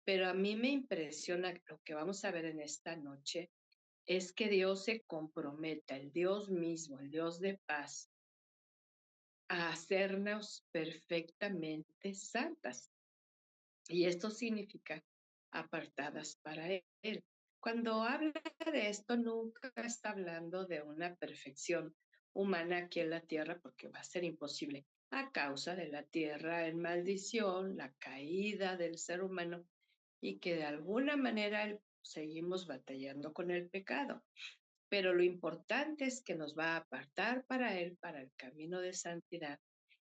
pero a mí me impresiona lo que vamos a ver en esta noche, es que Dios se comprometa, el Dios mismo, el Dios de paz, a hacernos perfectamente santas. Y esto significa apartadas para Él. Cuando habla de esto, nunca está hablando de una perfección humana aquí en la tierra, porque va a ser imposible a causa de la tierra en maldición, la caída del ser humano, y que de alguna manera seguimos batallando con el pecado. Pero lo importante es que nos va a apartar para Él, para el camino de santidad,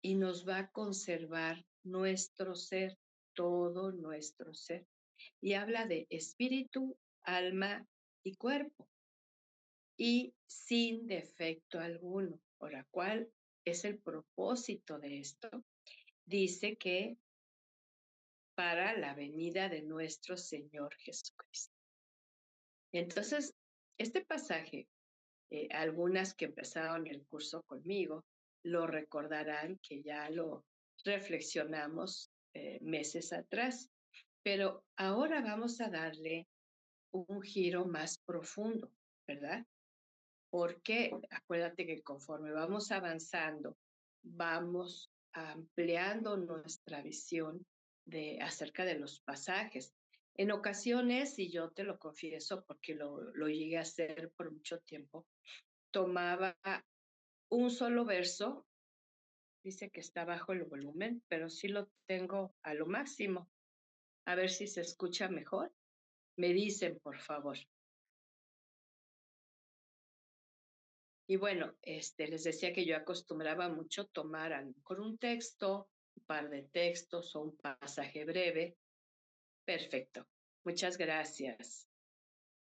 y nos va a conservar nuestro ser, todo nuestro ser. Y habla de espíritu, alma y cuerpo, y sin defecto alguno. Ahora, ¿cuál es el propósito de esto? Dice que para la venida de nuestro Señor Jesucristo. Entonces, este pasaje, algunas que empezaron el curso conmigo, lo recordarán que ya lo reflexionamos meses atrás, pero ahora vamos a darle un giro más profundo, ¿verdad? Porque acuérdate que conforme vamos avanzando, vamos ampliando nuestra visión acerca de los pasajes. En ocasiones, y yo te lo confieso porque lo llegué a hacer por mucho tiempo, tomaba un solo verso, dice que está bajo el volumen, pero sí lo tengo a lo máximo. A ver si se escucha mejor. Me dicen, por favor. Y bueno, les decía que yo acostumbraba mucho tomar a lo mejor un texto, un par de textos o un pasaje breve. Perfecto. Muchas gracias.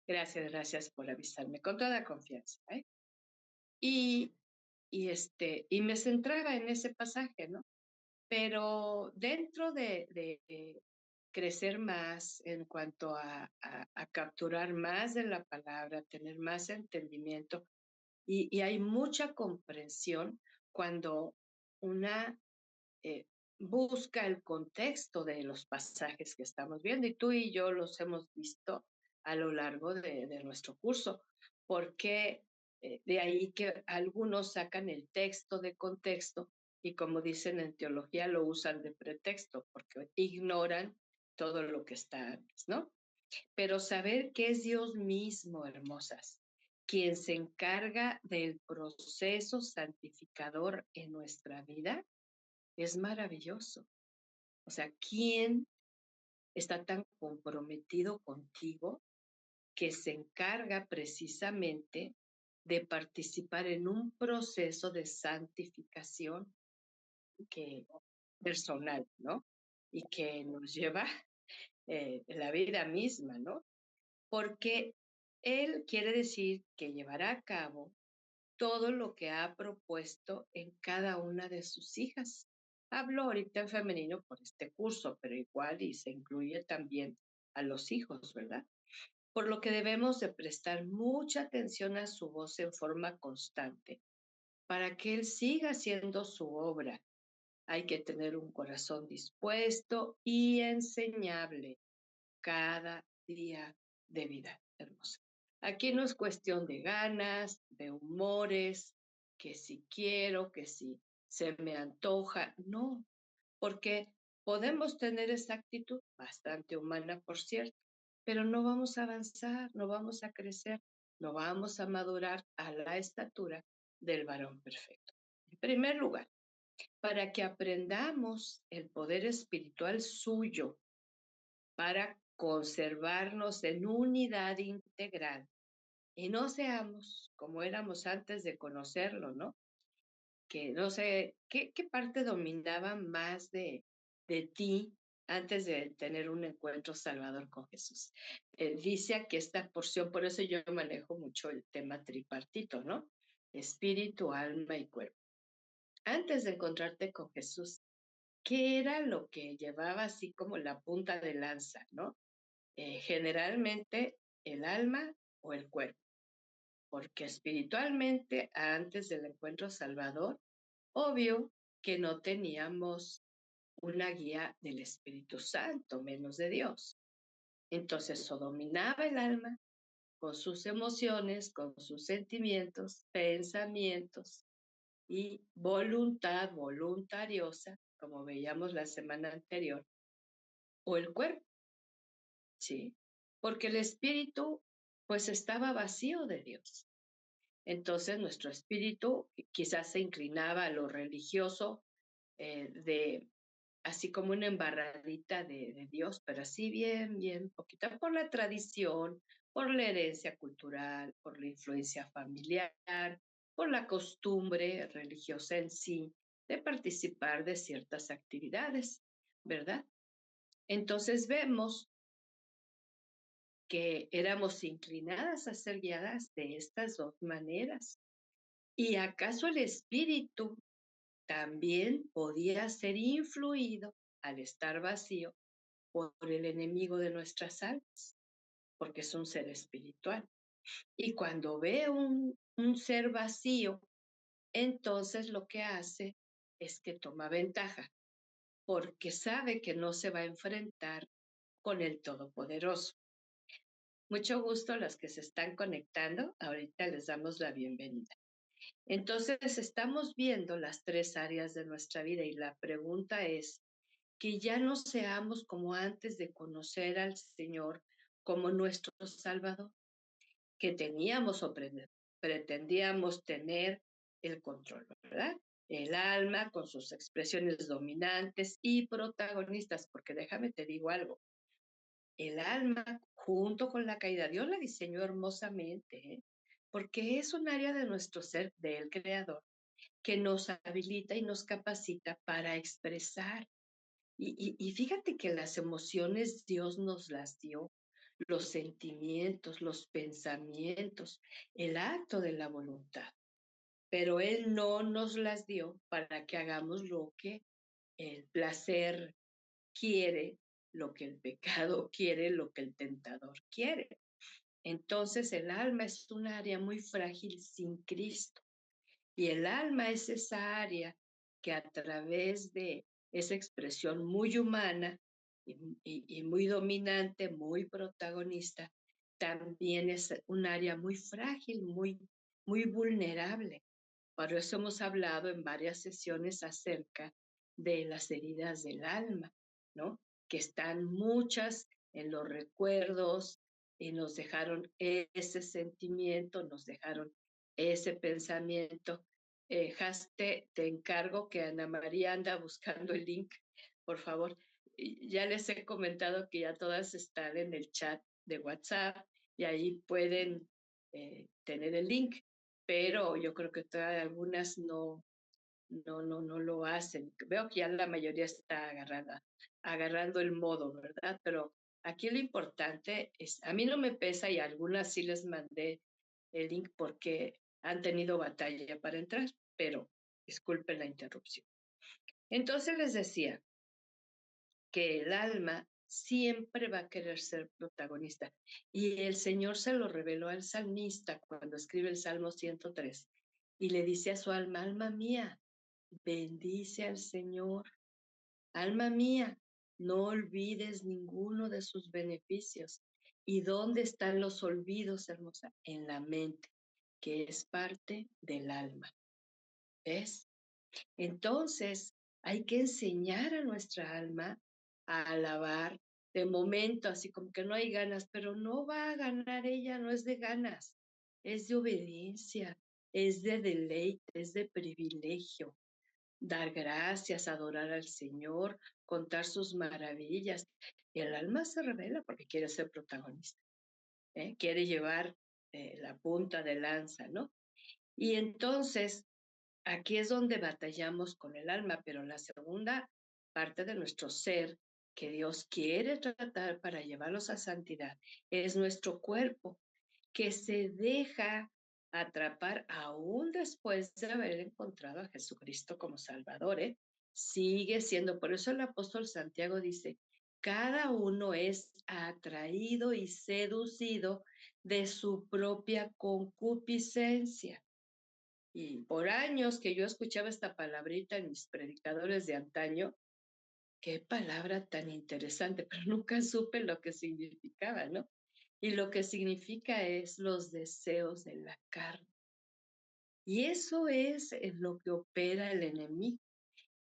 Gracias por avisarme con toda confianza, ¿eh? Y, y me centraba en ese pasaje, ¿no? Pero dentro de crecer más en cuanto a capturar más de la palabra, tener más entendimiento, y hay mucha comprensión cuando una eh, busca el contexto de los pasajes que estamos viendo, y tú y yo los hemos visto a lo largo de nuestro curso, porque de ahí que algunos sacan el texto de contexto y como dicen en teología lo usan de pretexto, porque ignoran todo lo que está antes, ¿no? Pero saber que es Dios mismo, hermosas, quien se encarga del proceso santificador en nuestra vida, es maravilloso. O sea, ¿quién está tan comprometido contigo que se encarga precisamente de participar en un proceso de santificación que personal, ¿no? Y que nos lleva la vida misma, ¿no? Porque él quiere decir que llevará a cabo todo lo que ha propuesto en cada una de sus hijas. Hablo ahorita en femenino por este curso, pero igual y se incluye también a los hijos, ¿verdad? Por lo que debemos de prestar mucha atención a su voz en forma constante para que él siga haciendo su obra. Hay que tener un corazón dispuesto y enseñable cada día de vida, hermosa. Aquí no es cuestión de ganas, de humores, que si quiero, que si se me antoja, no, porque podemos tener esa actitud bastante humana, por cierto, pero no vamos a avanzar, no vamos a crecer, no vamos a madurar a la estatura del varón perfecto. En primer lugar, para que aprendamos el poder espiritual suyo para conservarnos en unidad integral y no seamos como éramos antes de conocerlo, ¿no? Que no sé, ¿qué parte dominaba más de ti antes de tener un encuentro salvador con Jesús? Dice aquí esta porción, por eso yo manejo mucho el tema tripartito, ¿no? Espíritu, alma y cuerpo. Antes de encontrarte con Jesús, ¿qué era lo que llevaba así como la punta de lanza, ¿no? Generalmente el alma o el cuerpo, porque espiritualmente antes del encuentro salvador, obvio que no teníamos una guía del Espíritu Santo, menos de Dios. Entonces, eso dominaba el alma con sus emociones, con sus sentimientos, pensamientos y voluntad voluntariosa, como veíamos la semana anterior, o el cuerpo, ¿sí? Porque el espíritu, pues estaba vacío de Dios. Entonces, nuestro espíritu quizás se inclinaba a lo religioso, de así como una embarradita de Dios, pero así bien, bien poquita, por la tradición, por la herencia cultural, por la influencia familiar, por la costumbre religiosa en sí, de participar de ciertas actividades, ¿verdad? Entonces vemos que éramos inclinadas a ser guiadas de estas dos maneras. ¿Y acaso el espíritu también podía ser influido al estar vacío por el enemigo de nuestras almas? Porque es un ser espiritual. Y cuando ve un ser vacío, entonces lo que hace es que toma ventaja, porque sabe que no se va a enfrentar con el Todopoderoso. Mucho gusto a los que se están conectando. Ahorita les damos la bienvenida. Entonces, estamos viendo las tres áreas de nuestra vida y la pregunta es que ya no seamos como antes de conocer al Señor como nuestro Salvador, que teníamos o pretendíamos tener el control, ¿verdad? El alma con sus expresiones dominantes y protagonistas, porque déjame te digo algo, el alma junto con la caída, Dios la diseñó hermosamente, ¿eh? Porque es un área de nuestro ser, del Creador, que nos habilita y nos capacita para expresar. Y fíjate que las emociones Dios nos las dio, los sentimientos, los pensamientos, el acto de la voluntad, pero Él no nos las dio para que hagamos lo que el placer quiere, lo que el pecado quiere, lo que el tentador quiere. Entonces el alma es un área muy frágil sin Cristo. Y el alma es esa área que a través de esa expresión muy humana y muy dominante, muy protagonista, también es un área muy frágil, muy vulnerable. Por eso hemos hablado en varias sesiones acerca de las heridas del alma, ¿no? Que están muchas en los recuerdos y nos dejaron ese sentimiento, nos dejaron ese pensamiento. Te encargo que Ana María anda buscando el link, por favor. Ya les he comentado que ya todas están en el chat de WhatsApp y ahí pueden tener el link, pero yo creo que todavía algunas no lo hacen. Veo que ya la mayoría está agarrando el modo, ¿verdad? Pero aquí lo importante es, a mí no me pesa y a algunas sí les mandé el link porque han tenido batalla para entrar, pero disculpen la interrupción. Entonces les decía que el alma siempre va a querer ser protagonista. Y el Señor se lo reveló al salmista cuando escribe el Salmo 103 y le dice a su alma, alma mía, bendice al Señor. Alma mía, no olvides ninguno de sus beneficios. ¿Y dónde están los olvidos, hermosa? En la mente, que es parte del alma. ¿Ves? Entonces, hay que enseñar a nuestra alma a alabar de momento, así como que no hay ganas, pero no va a ganar ella, no es de ganas, es de obediencia, es de deleite, es de privilegio. Dar gracias, adorar al Señor, contar sus maravillas. Y el alma se revela porque quiere ser protagonista, ¿eh? Quiere llevar la punta de lanza, ¿no? Y entonces aquí es donde batallamos con el alma, pero la segunda parte de nuestro ser que Dios quiere tratar para llevarlos a santidad es nuestro cuerpo, que se deja atrapar aún después de haber encontrado a Jesucristo como Salvador, ¿eh? Sigue siendo, por eso el apóstol Santiago dice, cada uno es atraído y seducido de su propia concupiscencia. Y por años que yo escuchaba esta palabrita en mis predicadores de antaño, qué palabra tan interesante, pero nunca supe lo que significaba, ¿no? Y lo que significa es los deseos de la carne. Y eso es en lo que opera el enemigo.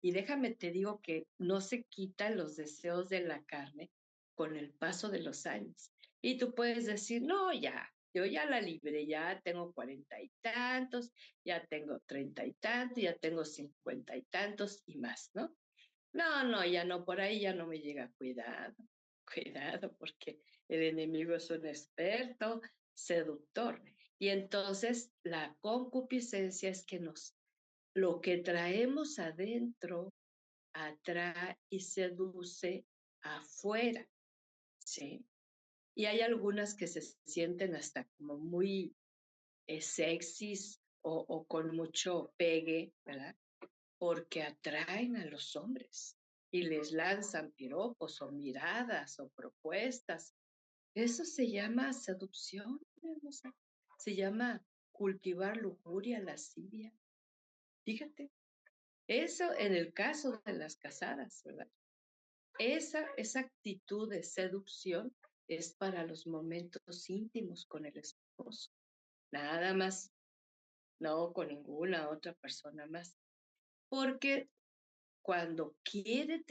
Y déjame te digo que no se quitan los deseos de la carne con el paso de los años. Y tú puedes decir, no, ya, yo ya la libré, ya tengo 40 y tantos, ya tengo 30 y tantos, ya tengo 50 y tantos y más, ¿no? No, no, ya no, por ahí ya no me llega. Cuidado, cuidado, porque el enemigo es un experto seductor. Y entonces la concupiscencia es que lo que traemos adentro atrae y seduce afuera, ¿sí? Y hay algunas que se sienten hasta como muy sexys o con mucho pegue, ¿verdad? Porque atraen a los hombres y les lanzan piropos o miradas o propuestas. Eso se llama seducción, hermosa. Se llama cultivar lujuria, lascivia. Fíjate, eso en el caso de las casadas, ¿verdad? Esa actitud de seducción es para los momentos íntimos con el esposo, nada más, no con ninguna otra persona más. Porque cuando quiere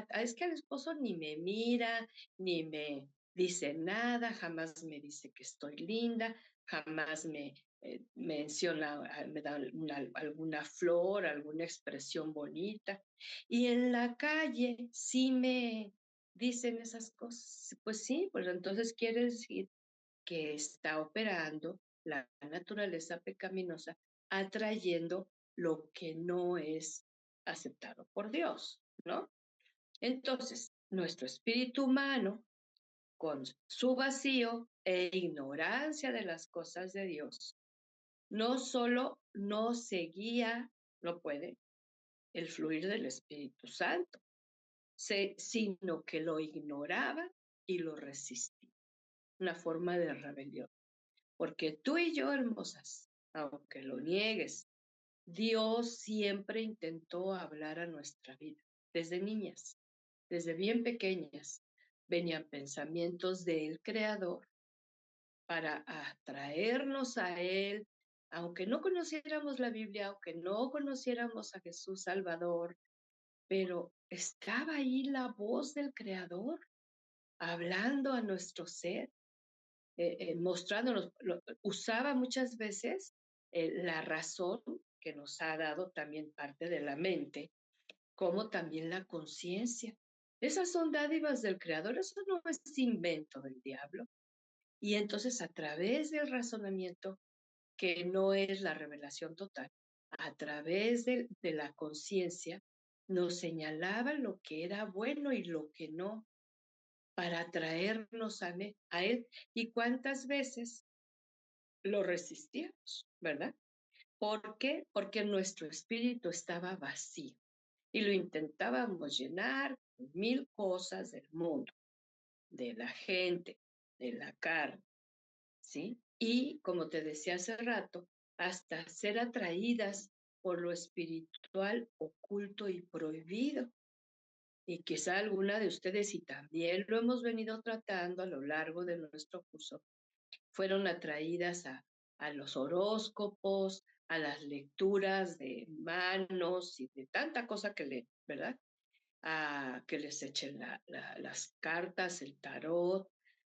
es que el esposo ni me mira, ni me dice nada, jamás me dice que estoy linda, jamás me menciona, me da alguna flor, alguna expresión bonita. Y en la calle sí me dicen esas cosas. Pues sí, pues entonces quiere decir que está operando la naturaleza pecaminosa, atrayendo lo que no es aceptado por Dios, ¿no? Entonces, nuestro espíritu humano, con su vacío e ignorancia de las cosas de Dios, no solo no seguía, no puede, el fluir del Espíritu Santo, sino que lo ignoraba y lo resistía, una forma de rebelión. Porque tú y yo, hermosas, aunque lo niegues, Dios siempre intentó hablar a nuestra vida, desde niñas, desde bien pequeñas. Venían pensamientos del Creador para atraernos a Él, aunque no conociéramos la Biblia, aunque no conociéramos a Jesús Salvador, pero estaba ahí la voz del Creador hablando a nuestro ser, mostrándonos, usaba muchas veces la razón que nos ha dado también parte de la mente, como también la conciencia. Esas son dádivas del Creador, eso no es invento del diablo. Y entonces a través del razonamiento, que no es la revelación total, a través de la conciencia, nos señalaba lo que era bueno y lo que no, para atraernos a Él. ¿Y cuántas veces lo resistíamos, verdad? ¿Por qué? Porque nuestro espíritu estaba vacío y lo intentábamos llenar con mil cosas del mundo, de la gente, de la carne, ¿sí? Y como te decía hace rato, hasta ser atraídas por lo espiritual oculto y prohibido. Y quizá alguna de ustedes, y también lo hemos venido tratando a lo largo de nuestro curso, fueron atraídas a los horóscopos, a las lecturas de manos y de tanta cosa que leen, ¿verdad? A que les echen las cartas, el tarot,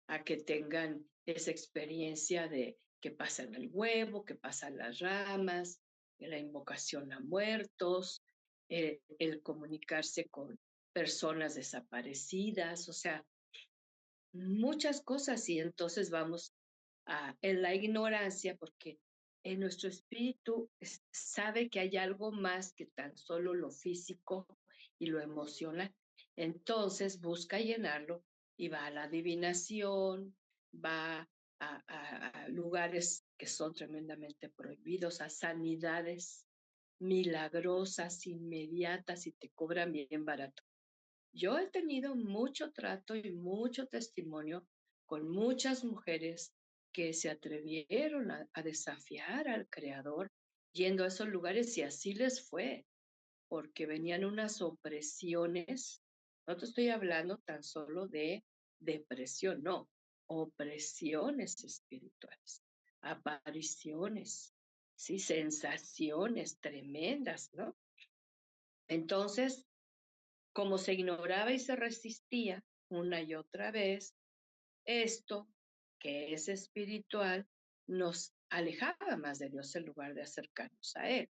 a que tengan esa experiencia de que pasan el huevo, que pasan las ramas, la invocación a muertos, el comunicarse con personas desaparecidas, o sea, muchas cosas y entonces vamos en la ignorancia porque en nuestro espíritu sabe que hay algo más que tan solo lo físico y lo emocional. Entonces busca llenarlo y va a la adivinación, va a lugares que son tremendamente prohibidos, a sanidades milagrosas, inmediatas y te cobran bien barato. Yo he tenido mucho trato y mucho testimonio con muchas mujeres que se atrevieron a desafiar al Creador yendo a esos lugares y así les fue, porque venían unas opresiones No te estoy hablando tan solo de depresión, no, opresiones espirituales, apariciones, sí, sensaciones tremendas, ¿no? Entonces, como se ignoraba y se resistía una y otra vez, esto que es espiritual nos alejaba más de Dios en lugar de acercarnos a Él.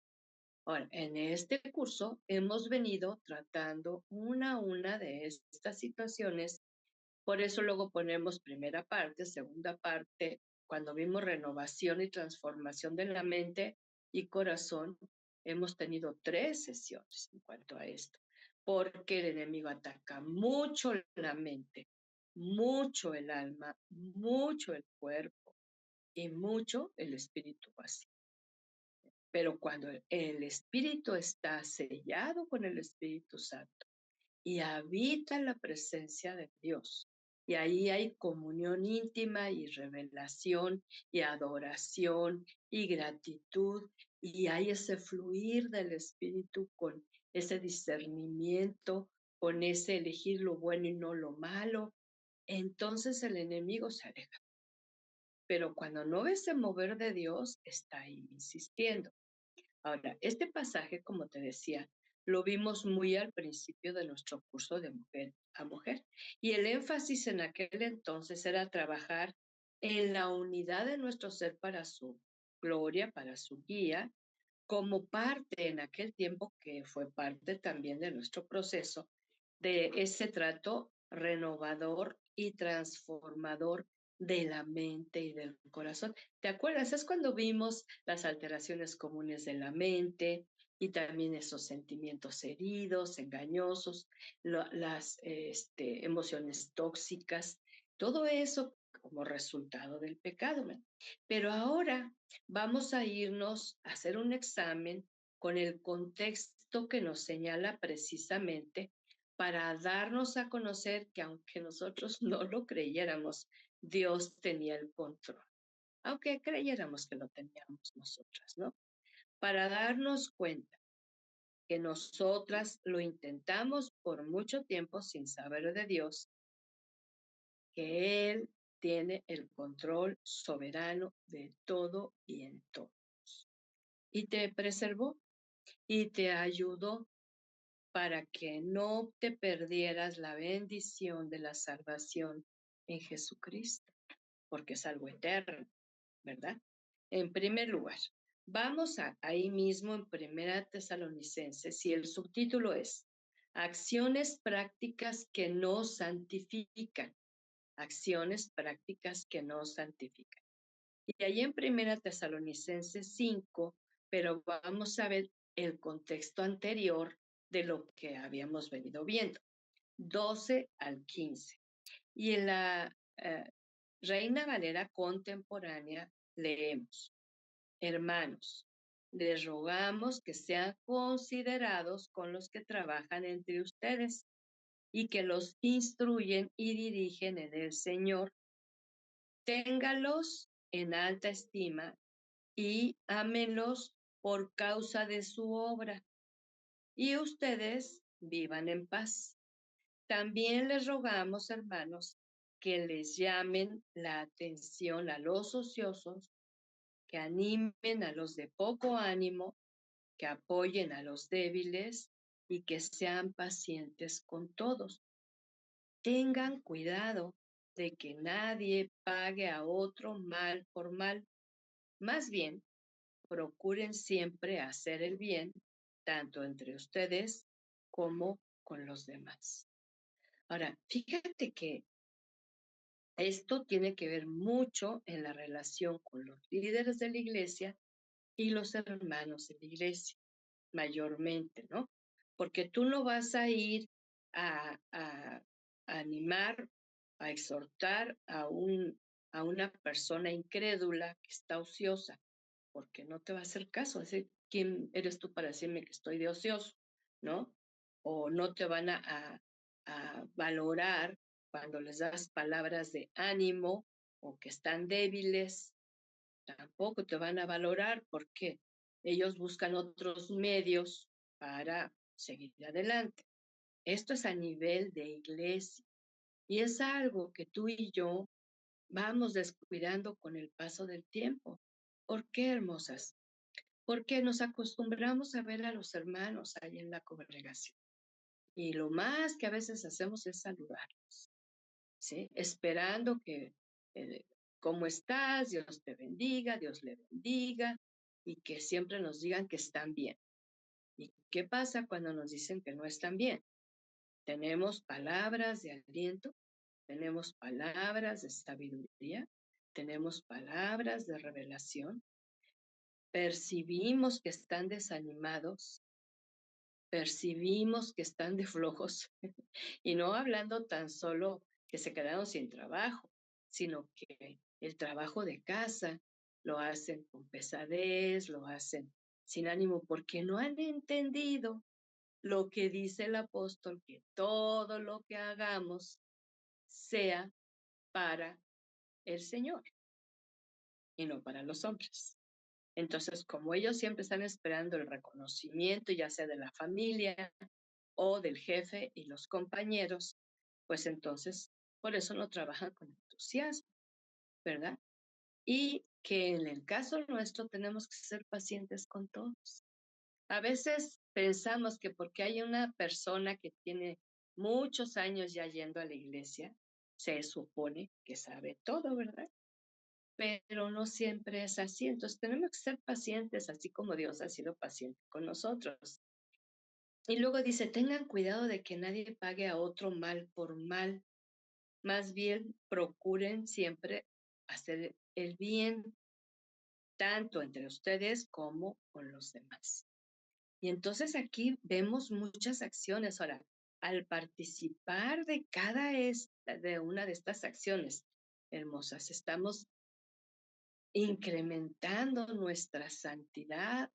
Ahora, en este curso hemos venido tratando una a una de estas situaciones, por eso luego ponemos primera parte, segunda parte, cuando vimos renovación y transformación de la mente y corazón, hemos tenido 3 sesiones en cuanto a esto, porque el enemigo ataca mucho la mente, mucho el alma, mucho el cuerpo y mucho el espíritu vacío. Pero cuando el espíritu está sellado con el Espíritu Santo y habita la presencia de Dios, y ahí hay comunión íntima y revelación y adoración y gratitud, y hay ese fluir del espíritu con ese discernimiento, con ese elegir lo bueno y no lo malo, entonces el enemigo se aleja. Pero cuando no ves el mover de Dios, está ahí insistiendo. Ahora, este pasaje, como te decía, lo vimos muy al principio de nuestro curso de mujer a mujer. Y el énfasis en aquel entonces era trabajar en la unidad de nuestro ser para su gloria, para su guía, como parte en aquel tiempo que fue parte también de nuestro proceso de ese trato renovador y transformador de la mente y del corazón. ¿Te acuerdas? Es cuando vimos las alteraciones comunes de la mente y también esos sentimientos heridos, engañosos, las emociones tóxicas, todo eso como resultado del pecado. ¿Verdad? Pero ahora vamos a irnos a hacer un examen con el contexto que nos señala precisamente para darnos a conocer que aunque nosotros no lo creyéramos, Dios tenía el control, aunque creyéramos que lo teníamos nosotras, ¿no? Para darnos cuenta que nosotras lo intentamos por mucho tiempo sin saber de Dios, que Él tiene el control soberano de todo y en todo. Y te preservó y te ayudó para que no te perdieras la bendición de la salvación en Jesucristo, porque es algo eterno, ¿verdad? En primer lugar, vamos ahí mismo en Primera Tesalonicenses y el subtítulo es Acciones prácticas que nos santifican. Acciones prácticas que nos santifican. Y ahí en Primera Tesalonicenses 5, pero vamos a ver el contexto anterior de lo que habíamos venido viendo, 12 al 15. Y en la Reina Valera contemporánea leemos, hermanos, les rogamos que sean considerados con los que trabajan entre ustedes y que los instruyen y dirigen en el Señor. Téngalos en alta estima y ámenlos por causa de su obra, y ustedes vivan en paz. También les rogamos, hermanos, que les llamen la atención a los ociosos, que animen a los de poco ánimo, que apoyen a los débiles y que sean pacientes con todos. Tengan cuidado de que nadie pague a otro mal por mal. Más bien, procuren siempre hacer el bien, tanto entre ustedes como con los demás. Ahora, fíjate que esto tiene que ver mucho en la relación con los líderes de la iglesia y los hermanos de la iglesia, mayormente, ¿no? Porque tú no vas a ir a animar, a exhortar a una persona incrédula que está ociosa, porque no te va a hacer caso. Es decir, ¿quién eres tú para decirme que estoy de ocioso? ¿No? O no te van a valorar cuando les das palabras de ánimo o que están débiles, tampoco te van a valorar porque ellos buscan otros medios para seguir adelante. Esto es a nivel de iglesia y es algo que tú y yo vamos descuidando con el paso del tiempo. ¿Por qué, hermosas? Porque nos acostumbramos a ver a los hermanos ahí en la congregación y lo más que a veces hacemos es saludarlos, ¿sí? Esperando que, eh, ¿cómo estás? Dios te bendiga, Dios le bendiga y que siempre nos digan que están bien. ¿Y qué pasa cuando nos dicen que no están bien? Tenemos palabras de aliento, tenemos palabras de sabiduría, tenemos palabras de revelación, percibimos que están desanimados, percibimos que están de flojos, y no hablando tan solo que se quedaron sin trabajo, sino que el trabajo de casa lo hacen con pesadez, lo hacen sin ánimo, porque no han entendido lo que dice el apóstol, que todo lo que hagamos sea para el Señor y no para los hombres. Entonces, como ellos siempre están esperando el reconocimiento, ya sea de la familia o del jefe y los compañeros, pues entonces por eso no trabajan con entusiasmo, ¿verdad? Y que en el caso nuestro tenemos que ser pacientes con todos. A veces pensamos que porque hay una persona que tiene muchos años ya yendo a la iglesia, se supone que sabe todo, ¿verdad? Pero no siempre es así. Entonces tenemos que ser pacientes, así como Dios ha sido paciente con nosotros. Y luego dice, tengan cuidado de que nadie pague a otro mal por mal. Más bien procuren siempre hacer el bien, tanto entre ustedes como con los demás. Y entonces aquí vemos muchas acciones. Ahora, al participar de de una de estas acciones hermosas, estamos incrementando nuestra santidad,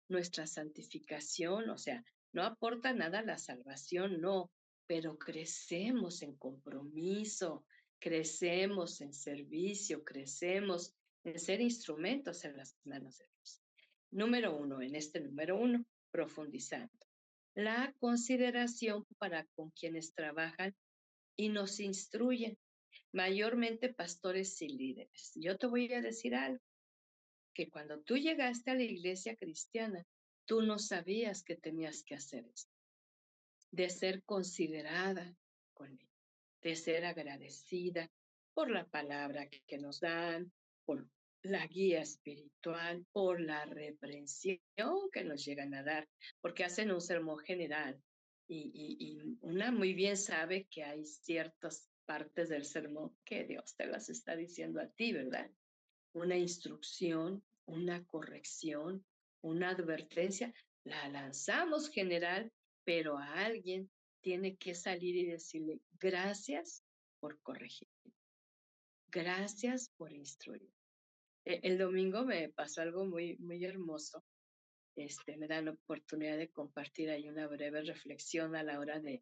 nuestra santificación, o sea, no aporta nada a la salvación, no, pero crecemos en compromiso, crecemos en servicio, crecemos en ser instrumentos en las manos de Dios. Número uno, en este número uno, profundizando. La consideración para con quienes trabajan y nos instruyen, mayormente pastores y líderes. Yo te voy a decir algo, que cuando tú llegaste a la iglesia cristiana, tú no sabías que tenías que hacer esto, de ser considerada con él, de ser agradecida por la palabra que nos dan, por la guía espiritual, por la reprensión que nos llegan a dar, porque hacen un sermón general y una muy bien sabe que hay ciertas partes del sermón que Dios te las está diciendo a ti, ¿verdad? Una instrucción, una corrección, una advertencia, la lanzamos general, pero a alguien tiene que salir y decirle gracias por corregir, gracias por instruir. El domingo me pasó algo muy hermoso. Me dan la oportunidad de compartir ahí una breve reflexión a la hora de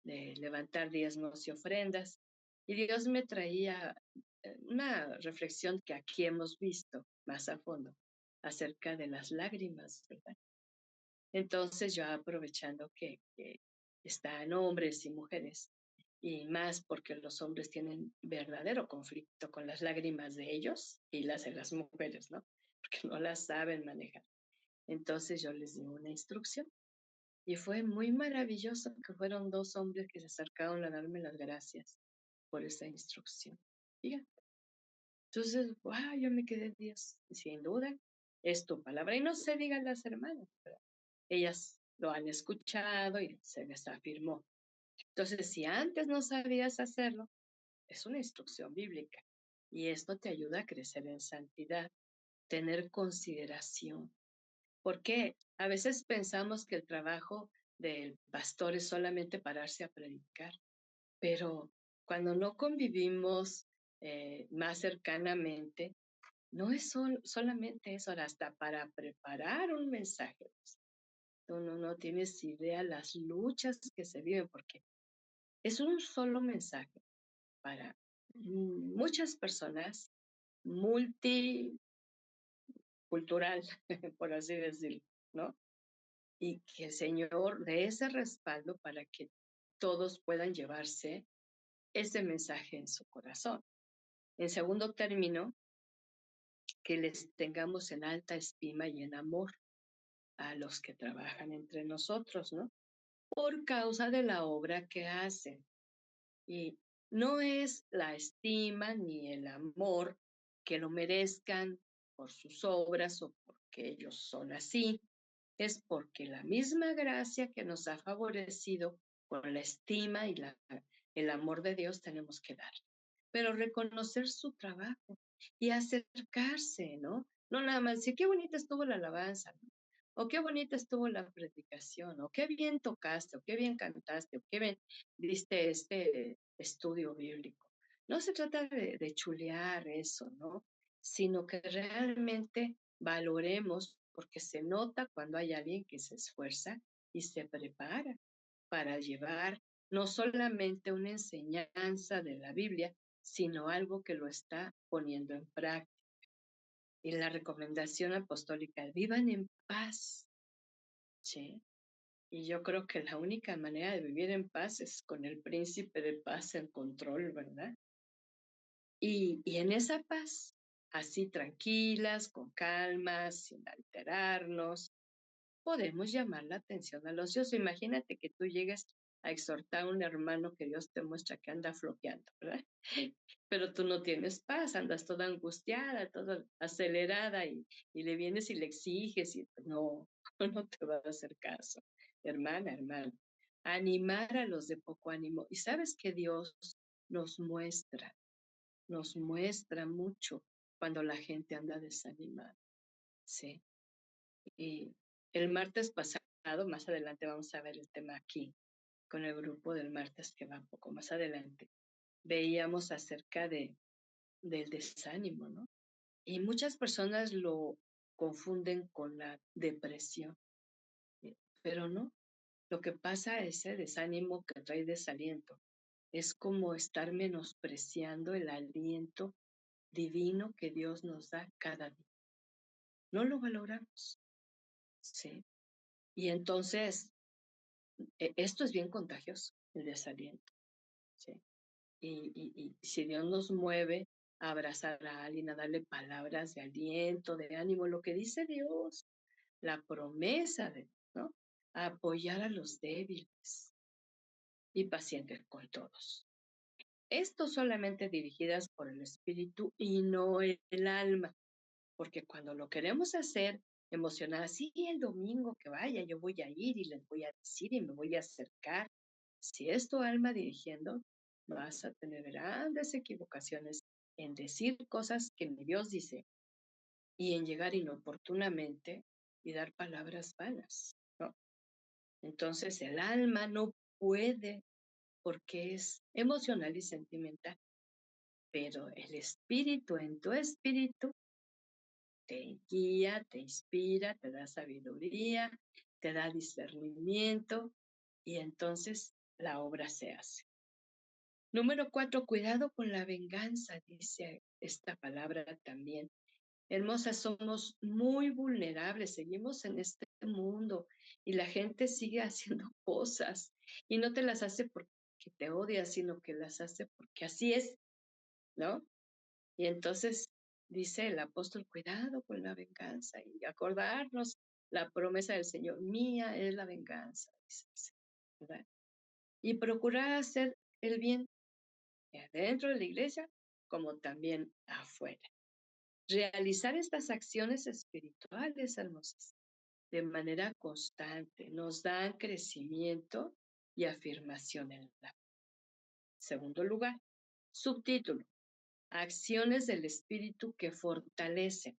levantar diezmos y ofrendas. Y Dios me traía una reflexión que aquí hemos visto más a fondo acerca de las lágrimas, ¿verdad? Entonces yo aprovechando que están hombres y mujeres, y más porque los hombres tienen verdadero conflicto con las lágrimas de ellos y las de las mujeres, ¿no? Porque no las saben manejar. Entonces yo les di una instrucción y fue muy maravilloso que fueron dos hombres que se acercaron a darme las gracias por esa instrucción. Fíjate. Entonces, wow, yo me quedé, Dios, sin duda, es tu palabra. Y no se digan las hermanas, pero ellas lo han escuchado y se les afirmó. Entonces, si antes no sabías hacerlo, es una instrucción bíblica. Y esto te ayuda a crecer en santidad, tener consideración. Porque a veces pensamos que el trabajo del pastor es solamente pararse a predicar, pero cuando no convivimos más cercanamente, no es solamente eso, ahora hasta para preparar un mensaje. Tú no tienes idea las luchas que se viven, porque es un solo mensaje para muchas personas, multicultural, por así decirlo, ¿no? Y que el Señor dé ese respaldo para que todos puedan llevarse ese mensaje en su corazón. En segundo término, que les tengamos en alta estima y en amor a los que trabajan entre nosotros, ¿no? Por causa de la obra que hacen. Y no es la estima ni el amor que lo merezcan por sus obras o porque ellos son así, es porque la misma gracia que nos ha favorecido con la estima y el amor de Dios tenemos que dar. Pero reconocer su trabajo y acercarse, ¿no? No nada más decir, qué bonita estuvo la alabanza, ¿no? O qué bonita estuvo la predicación, o qué bien tocaste, o qué bien cantaste, o qué bien diste este estudio bíblico. No se trata de chulear eso, ¿no? Sino que realmente valoremos, porque se nota cuando hay alguien que se esfuerza y se prepara para llevar no solamente una enseñanza de la Biblia, sino algo que lo está poniendo en práctica. Y la recomendación apostólica, vivan en paz, ¿sí? Y yo creo que la única manera de vivir en paz es con el príncipe de paz en control, ¿verdad? Y en esa paz, así tranquilas, con calma, sin alterarnos, podemos llamar la atención al ocioso. Imagínate que tú llegues a exhortar a un hermano que Dios te muestra que anda floqueando, ¿verdad? Pero tú no tienes paz, andas toda angustiada, toda acelerada y le vienes y le exiges y pues, no, no te va a hacer caso, hermana, hermano. Animar a los de poco ánimo. Y sabes que Dios nos nos muestra mucho cuando la gente anda desanimada, ¿sí? Y el martes pasado, más adelante vamos a ver el tema aquí, con el grupo del martes que va un poco más adelante, veíamos acerca del desánimo, ¿no? Y muchas personas lo confunden con la depresión, ¿sí? Pero no, lo que pasa, ese desánimo que trae desaliento, es como estar menospreciando el aliento divino que Dios nos da cada día. No lo valoramos, ¿sí? Y entonces, esto es bien contagioso, el desaliento, ¿sí? Y si Dios nos mueve a abrazar a alguien, a darle palabras de aliento, de ánimo, lo que dice Dios, la promesa de, ¿no? A apoyar a los débiles y pacientes con todos. Esto solamente dirigidas por el espíritu y no el alma, porque cuando lo queremos hacer emocionada, sí, el domingo que vaya, yo voy a ir y les voy a decir y me voy a acercar. Si es tu alma dirigiendo, vas a tener grandes equivocaciones en decir cosas que ni Dios dice y en llegar inoportunamente y dar palabras vanas, ¿no? Entonces el alma no puede porque es emocional y sentimental, pero el espíritu en tu espíritu te guía, te inspira, te da sabiduría, te da discernimiento y entonces la obra se hace. Número 4, cuidado con la venganza, dice esta palabra también. Hermosas, somos muy vulnerables, seguimos en este mundo y la gente sigue haciendo cosas y no te las hace porque te odia, sino que las hace porque así es, ¿no? Y entonces dice el apóstol, cuidado con la venganza y acordarnos la promesa del Señor, mía es la venganza, dice el Señor, ¿verdad? Y procurar hacer el bien dentro de la iglesia como también afuera. Realizar estas acciones espirituales, hermosas, de manera constante, nos dan crecimiento y afirmación en la. Segundo lugar, subtítulo, acciones del espíritu que fortalecen.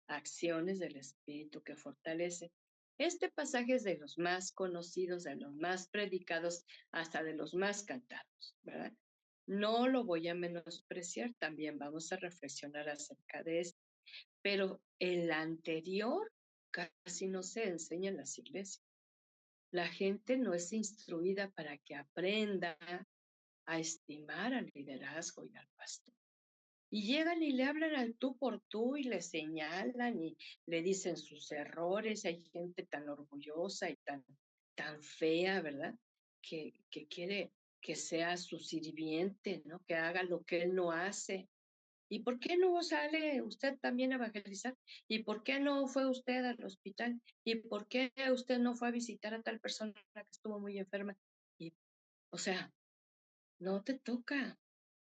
Acciones del espíritu que fortalecen. Este pasaje es de los más conocidos, de los más predicados, hasta de los más cantados, ¿verdad? No lo voy a menospreciar, también vamos a reflexionar acerca de esto, pero el anterior casi no se enseña en las iglesias. La gente no es instruida para que aprenda a estimar al liderazgo y al pastor. Y llegan y le hablan al tú por tú y le señalan y le dicen sus errores. Hay gente tan orgullosa y tan fea, ¿verdad? que quiere que sea su sirviente, ¿no? Que haga lo que él no hace. ¿Y por qué no sale usted también a evangelizar? ¿Y por qué no fue usted al hospital? ¿Y por qué usted no fue a visitar a tal persona que estuvo muy enferma? Y, o sea, no te toca,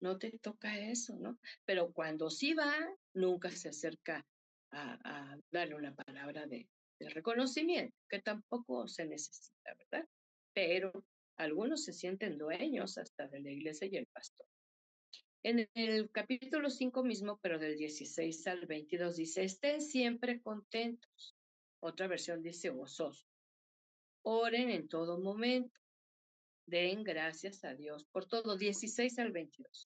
no te toca eso, ¿no? Pero cuando sí va, nunca se acerca a darle una palabra de reconocimiento, que tampoco se necesita, ¿verdad? Pero algunos se sienten dueños hasta de la iglesia y el pastor. En el capítulo 5 mismo, pero del 16 al 22, dice, estén siempre contentos. Otra versión dice gozosos. Oren en todo momento. Den gracias a Dios por todo. 16 al 22.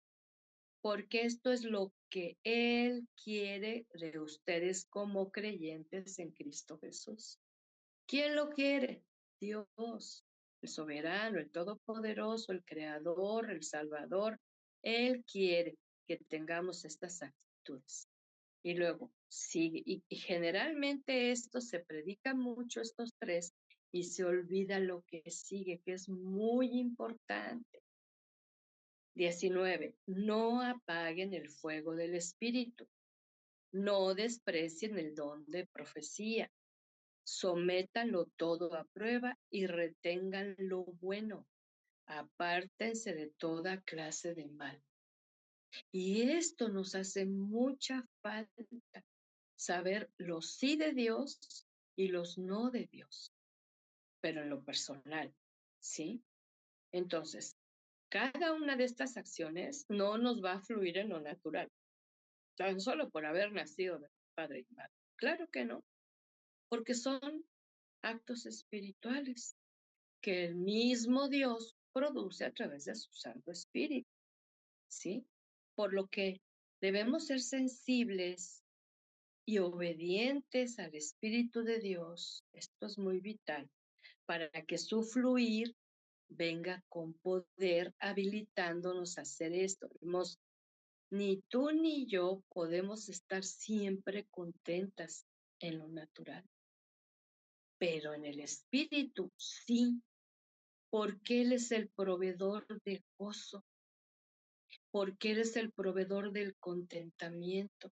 Porque esto es lo que Él quiere de ustedes como creyentes en Cristo Jesús. ¿Quién lo quiere? Dios, el soberano, el todopoderoso, el creador, el salvador. Él quiere que tengamos estas actitudes. Y luego sigue, y generalmente esto se predica mucho, estos tres, y se olvida lo que sigue, que es muy importante. 19. No apaguen el fuego del Espíritu. No desprecien el don de profecía. Sométanlo todo a prueba y retengan lo bueno. Apártense de toda clase de mal. Y esto nos hace mucha falta, saber los sí de Dios y los no de Dios, pero en lo personal, ¿sí? Entonces, cada una de estas acciones no nos va a fluir en lo natural, tan solo por haber nacido de padre y madre. Claro que no, porque son actos espirituales que el mismo Dios produce a través de su Santo Espíritu, ¿sí? Por lo que debemos ser sensibles y obedientes al Espíritu de Dios. Esto es muy vital para que su fluir venga con poder, habilitándonos a hacer esto. Ni tú ni yo podemos estar siempre contentas en lo natural, pero en el Espíritu sí, porque Él es el proveedor de gozo, porque Él es el proveedor del contentamiento,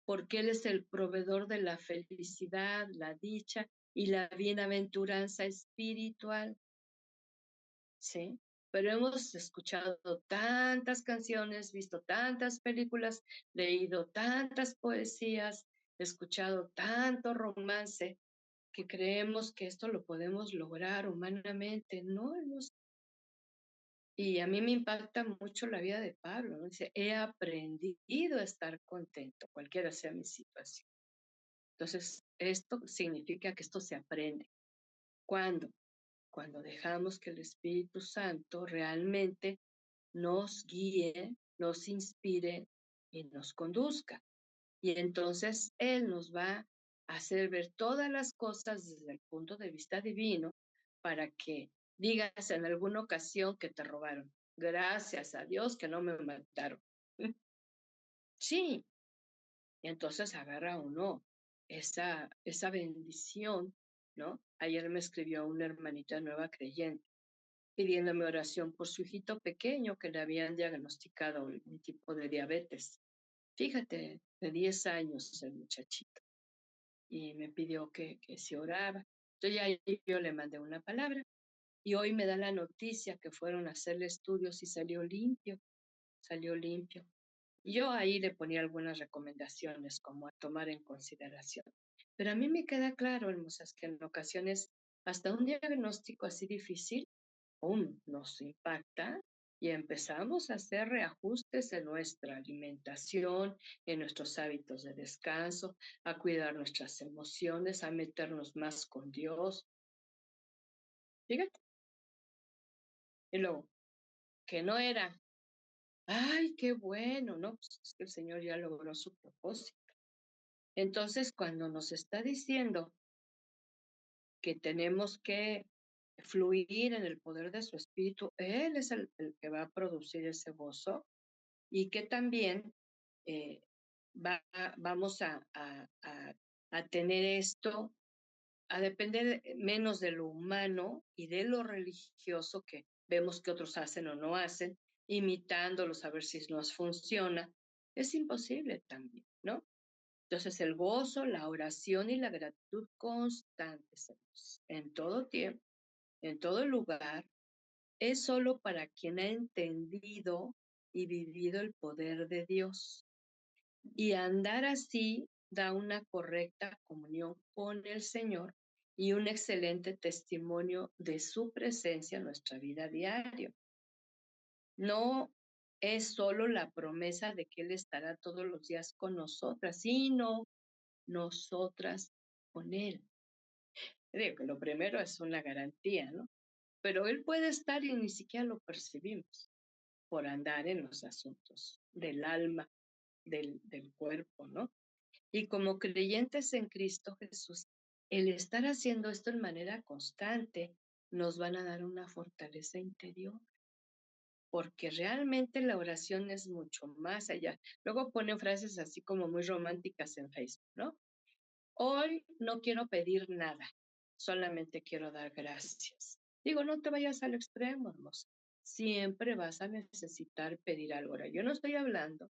porque Él es el proveedor de la felicidad, la dicha y la bienaventuranza espiritual, ¿sí? Pero hemos escuchado tantas canciones, visto tantas películas, leído tantas poesías, escuchado tanto romance, que creemos que esto lo podemos lograr humanamente. No, y a mí me impacta mucho la vida de Pablo, ¿no? Dice, he aprendido a estar contento, cualquiera sea mi situación. Entonces, esto significa que esto se aprende. ¿Cuándo? Cuando dejamos que el Espíritu Santo realmente nos guíe, nos inspire y nos conduzca. Y entonces Él nos va a hacer ver todas las cosas desde el punto de vista divino para que digas en alguna ocasión que te robaron. Gracias a Dios que no me mataron. Sí, y entonces agarra uno esa bendición, ¿no? Ayer me escribió una hermanita nueva creyente pidiéndome oración por su hijito pequeño que le habían diagnosticado un tipo de diabetes. Fíjate, de 10 años el muchachito. Y me pidió que se oraba. Entonces ya yo le mandé una palabra y hoy me da la noticia que fueron a hacerle estudios y salió limpio, salió limpio. Yo ahí le ponía algunas recomendaciones como a tomar en consideración. Pero a mí me queda claro, hermosas, que en ocasiones hasta un diagnóstico así difícil, nos impacta y empezamos a hacer reajustes en nuestra alimentación, en nuestros hábitos de descanso, a cuidar nuestras emociones, a meternos más con Dios. Fíjate. Y luego, que no era, ay, qué bueno, ¿no? Pues es que el Señor ya logró su propósito. Entonces, cuando nos está diciendo que tenemos que fluir en el poder de su espíritu, Él es el que va a producir ese gozo y que también eh, vamos a tener esto a depender menos de lo humano y de lo religioso que vemos que otros hacen o no hacen, imitándolos a ver si nos funciona, es imposible también, ¿no? Entonces el gozo, la oración y la gratitud constantes en todo tiempo, en todo lugar, es solo para quien ha entendido y vivido el poder de Dios. Y andar así da una correcta comunión con el Señor y un excelente testimonio de su presencia en nuestra vida diaria. No es solo la promesa de que Él estará todos los días con nosotras, sino nosotras con Él. Digo que lo primero es una garantía, ¿no? Pero Él puede estar y ni siquiera lo percibimos por andar en los asuntos del alma, del cuerpo, ¿no? Y como creyentes en Cristo Jesús, el estar haciendo esto en manera constante nos van a dar una fortaleza interior, porque realmente la oración es mucho más allá. Luego ponen frases así como muy románticas en Facebook, ¿no? Hoy no quiero pedir nada, solamente quiero dar gracias. Digo, no te vayas al extremo, hermosa. Siempre vas a necesitar pedir algo. Ahora, yo no estoy hablando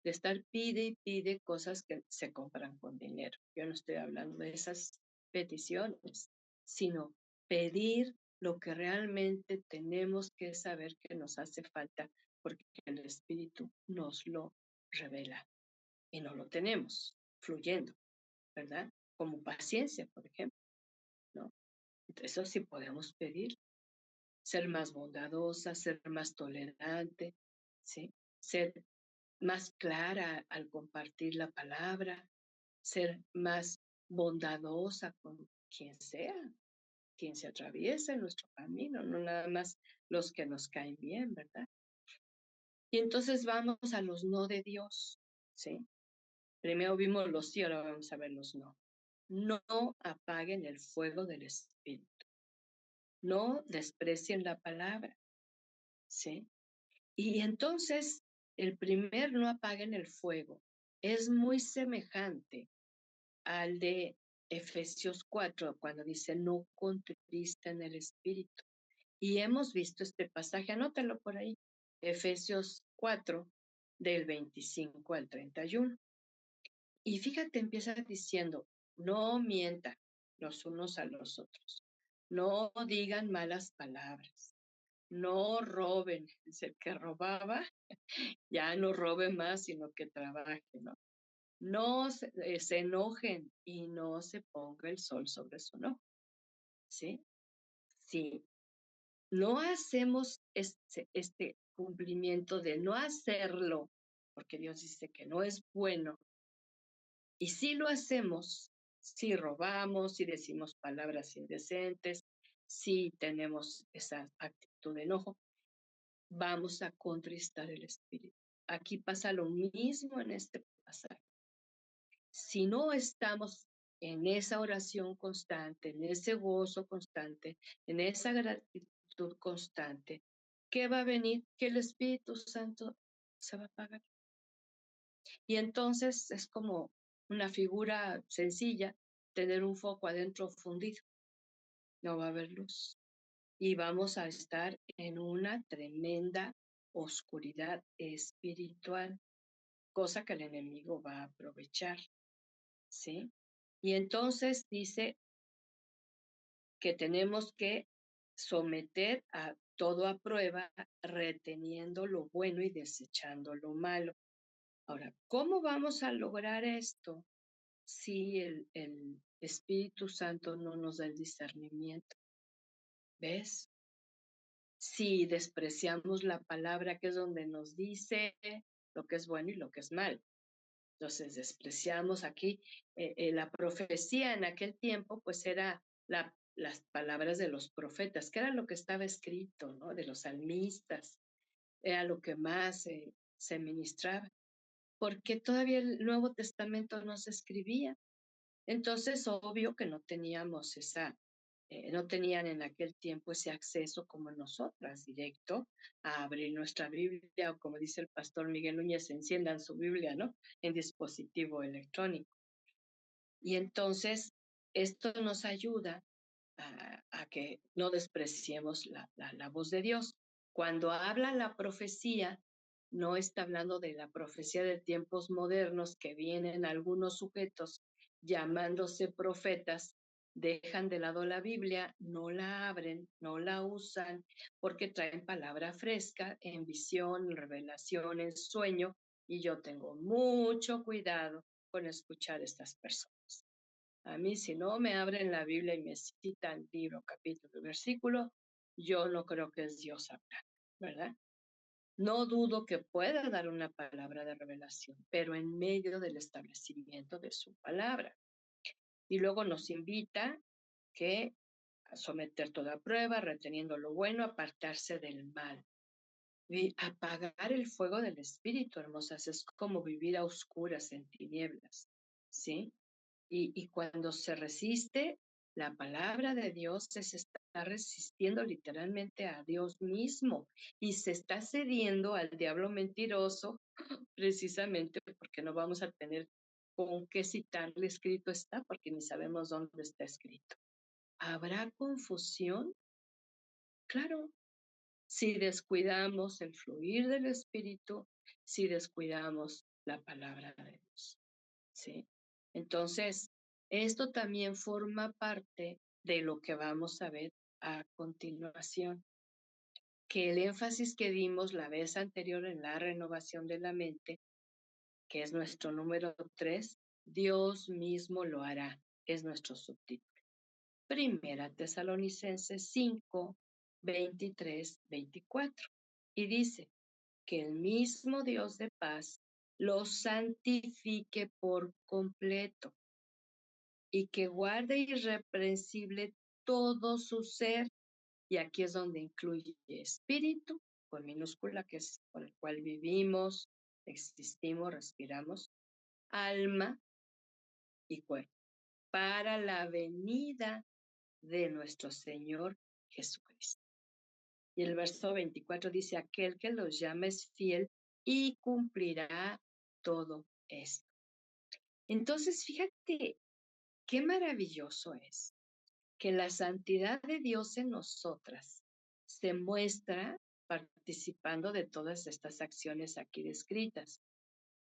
de estar pide y pide cosas que se compran con dinero. Yo no estoy hablando de esas peticiones, sino pedir lo que realmente tenemos que saber que nos hace falta, porque el Espíritu nos lo revela y no lo tenemos fluyendo, ¿verdad? Como paciencia, por ejemplo, ¿no? Eso sí podemos pedir, ser más bondadosa, ser más tolerante, ¿sí? Ser más clara al compartir la palabra, ser más bondadosa con quien sea, quien se atraviesa en nuestro camino, no nada más los que nos caen bien, ¿verdad? Y entonces vamos a los no de Dios, ¿sí? Primero vimos los sí, ahora vamos a ver los no. No apaguen el fuego del Espíritu, no desprecien la palabra, ¿sí? Y entonces el primer no apaguen el fuego es muy semejante al de Efesios 4, cuando dice no contristen el espíritu. Y hemos visto este pasaje, anótalo por ahí, Efesios 4, del 25 al 31. Y fíjate, empieza diciendo, no mientan los unos a los otros, no digan malas palabras, no roben. Es el que robaba, ya no robe más, sino que trabaje, ¿no? No se enojen y no se ponga el sol sobre su enojo, ¿sí? Sí, no hacemos este cumplimiento de no hacerlo, porque Dios dice que no es bueno, y si lo hacemos, si robamos, si decimos palabras indecentes, si tenemos esa actitud de enojo, vamos a contristar el espíritu. Aquí pasa lo mismo en este pasaje. Si no estamos en esa oración constante, en ese gozo constante, en esa gratitud constante, ¿qué va a venir? Que el Espíritu Santo se va a apagar. Y entonces es como una figura sencilla, tener un foco adentro fundido, no va a haber luz. Y vamos a estar en una tremenda oscuridad espiritual, cosa que el enemigo va a aprovechar. ¿Sí? Y entonces dice que tenemos que someter a todo a prueba, reteniendo lo bueno y desechando lo malo. Ahora, ¿cómo vamos a lograr esto si el Espíritu Santo no nos da el discernimiento? ¿Ves? Si despreciamos la palabra, que es donde nos dice lo que es bueno y lo que es mal. Entonces despreciamos aquí la profecía en aquel tiempo, pues era las palabras de los profetas, que era lo que estaba escrito, ¿no? De los salmistas, era lo que más se ministraba, porque todavía el Nuevo Testamento no se escribía. Entonces, obvio que no teníamos no tenían en aquel tiempo ese acceso como nosotras, directo, a abrir nuestra Biblia, o como dice el pastor Miguel Núñez, enciendan su Biblia, ¿no? En dispositivo electrónico. Y entonces, Esto nos ayuda a que no despreciemos la voz de Dios. Cuando habla la profecía, no está hablando de la profecía de tiempos modernos que vienen algunos sujetos llamándose profetas, dejan de lado la Biblia, no la abren, no la usan, porque traen palabra fresca en visión, en revelación, en sueño, y yo tengo mucho cuidado con escuchar a estas personas. A mí, si no me abren la Biblia y me citan libro, capítulo y versículo, yo no creo que es Dios hablando, ¿verdad? No dudo que pueda dar una palabra de revelación, pero en medio del establecimiento de su palabra. Y luego nos invita que a someter toda prueba, reteniendo lo bueno, apartarse del mal. Y apagar el fuego del espíritu, hermosas, es como vivir a oscuras en tinieblas, ¿sí? Y cuando se resiste, la palabra de Dios se está resistiendo literalmente a Dios mismo y se está cediendo al diablo mentiroso precisamente porque no vamos a tener con qué citarle escrito está, porque ni sabemos dónde está escrito. ¿Habrá confusión? Claro, si descuidamos el fluir del Espíritu, si descuidamos la palabra de Dios. ¿Sí? Entonces, esto también forma parte de lo que vamos a ver a continuación, que el énfasis que dimos la vez anterior en la renovación de la mente, que es nuestro número 3, Dios mismo lo hará, es nuestro subtítulo. Primera Tesalonicenses 5, 23, 24. Y dice, que el mismo Dios de paz los santifique por completo y que guarde irreprensible todo su ser. Y aquí es donde incluye espíritu, con minúscula, que es por el cual vivimos, existimos, respiramos, alma y cuerpo, para la venida de nuestro Señor Jesucristo. Y el verso 24 dice, aquel que los llama es fiel y cumplirá todo esto. Entonces, fíjate qué maravilloso es que la santidad de Dios en nosotras se muestra participando de todas estas acciones aquí descritas.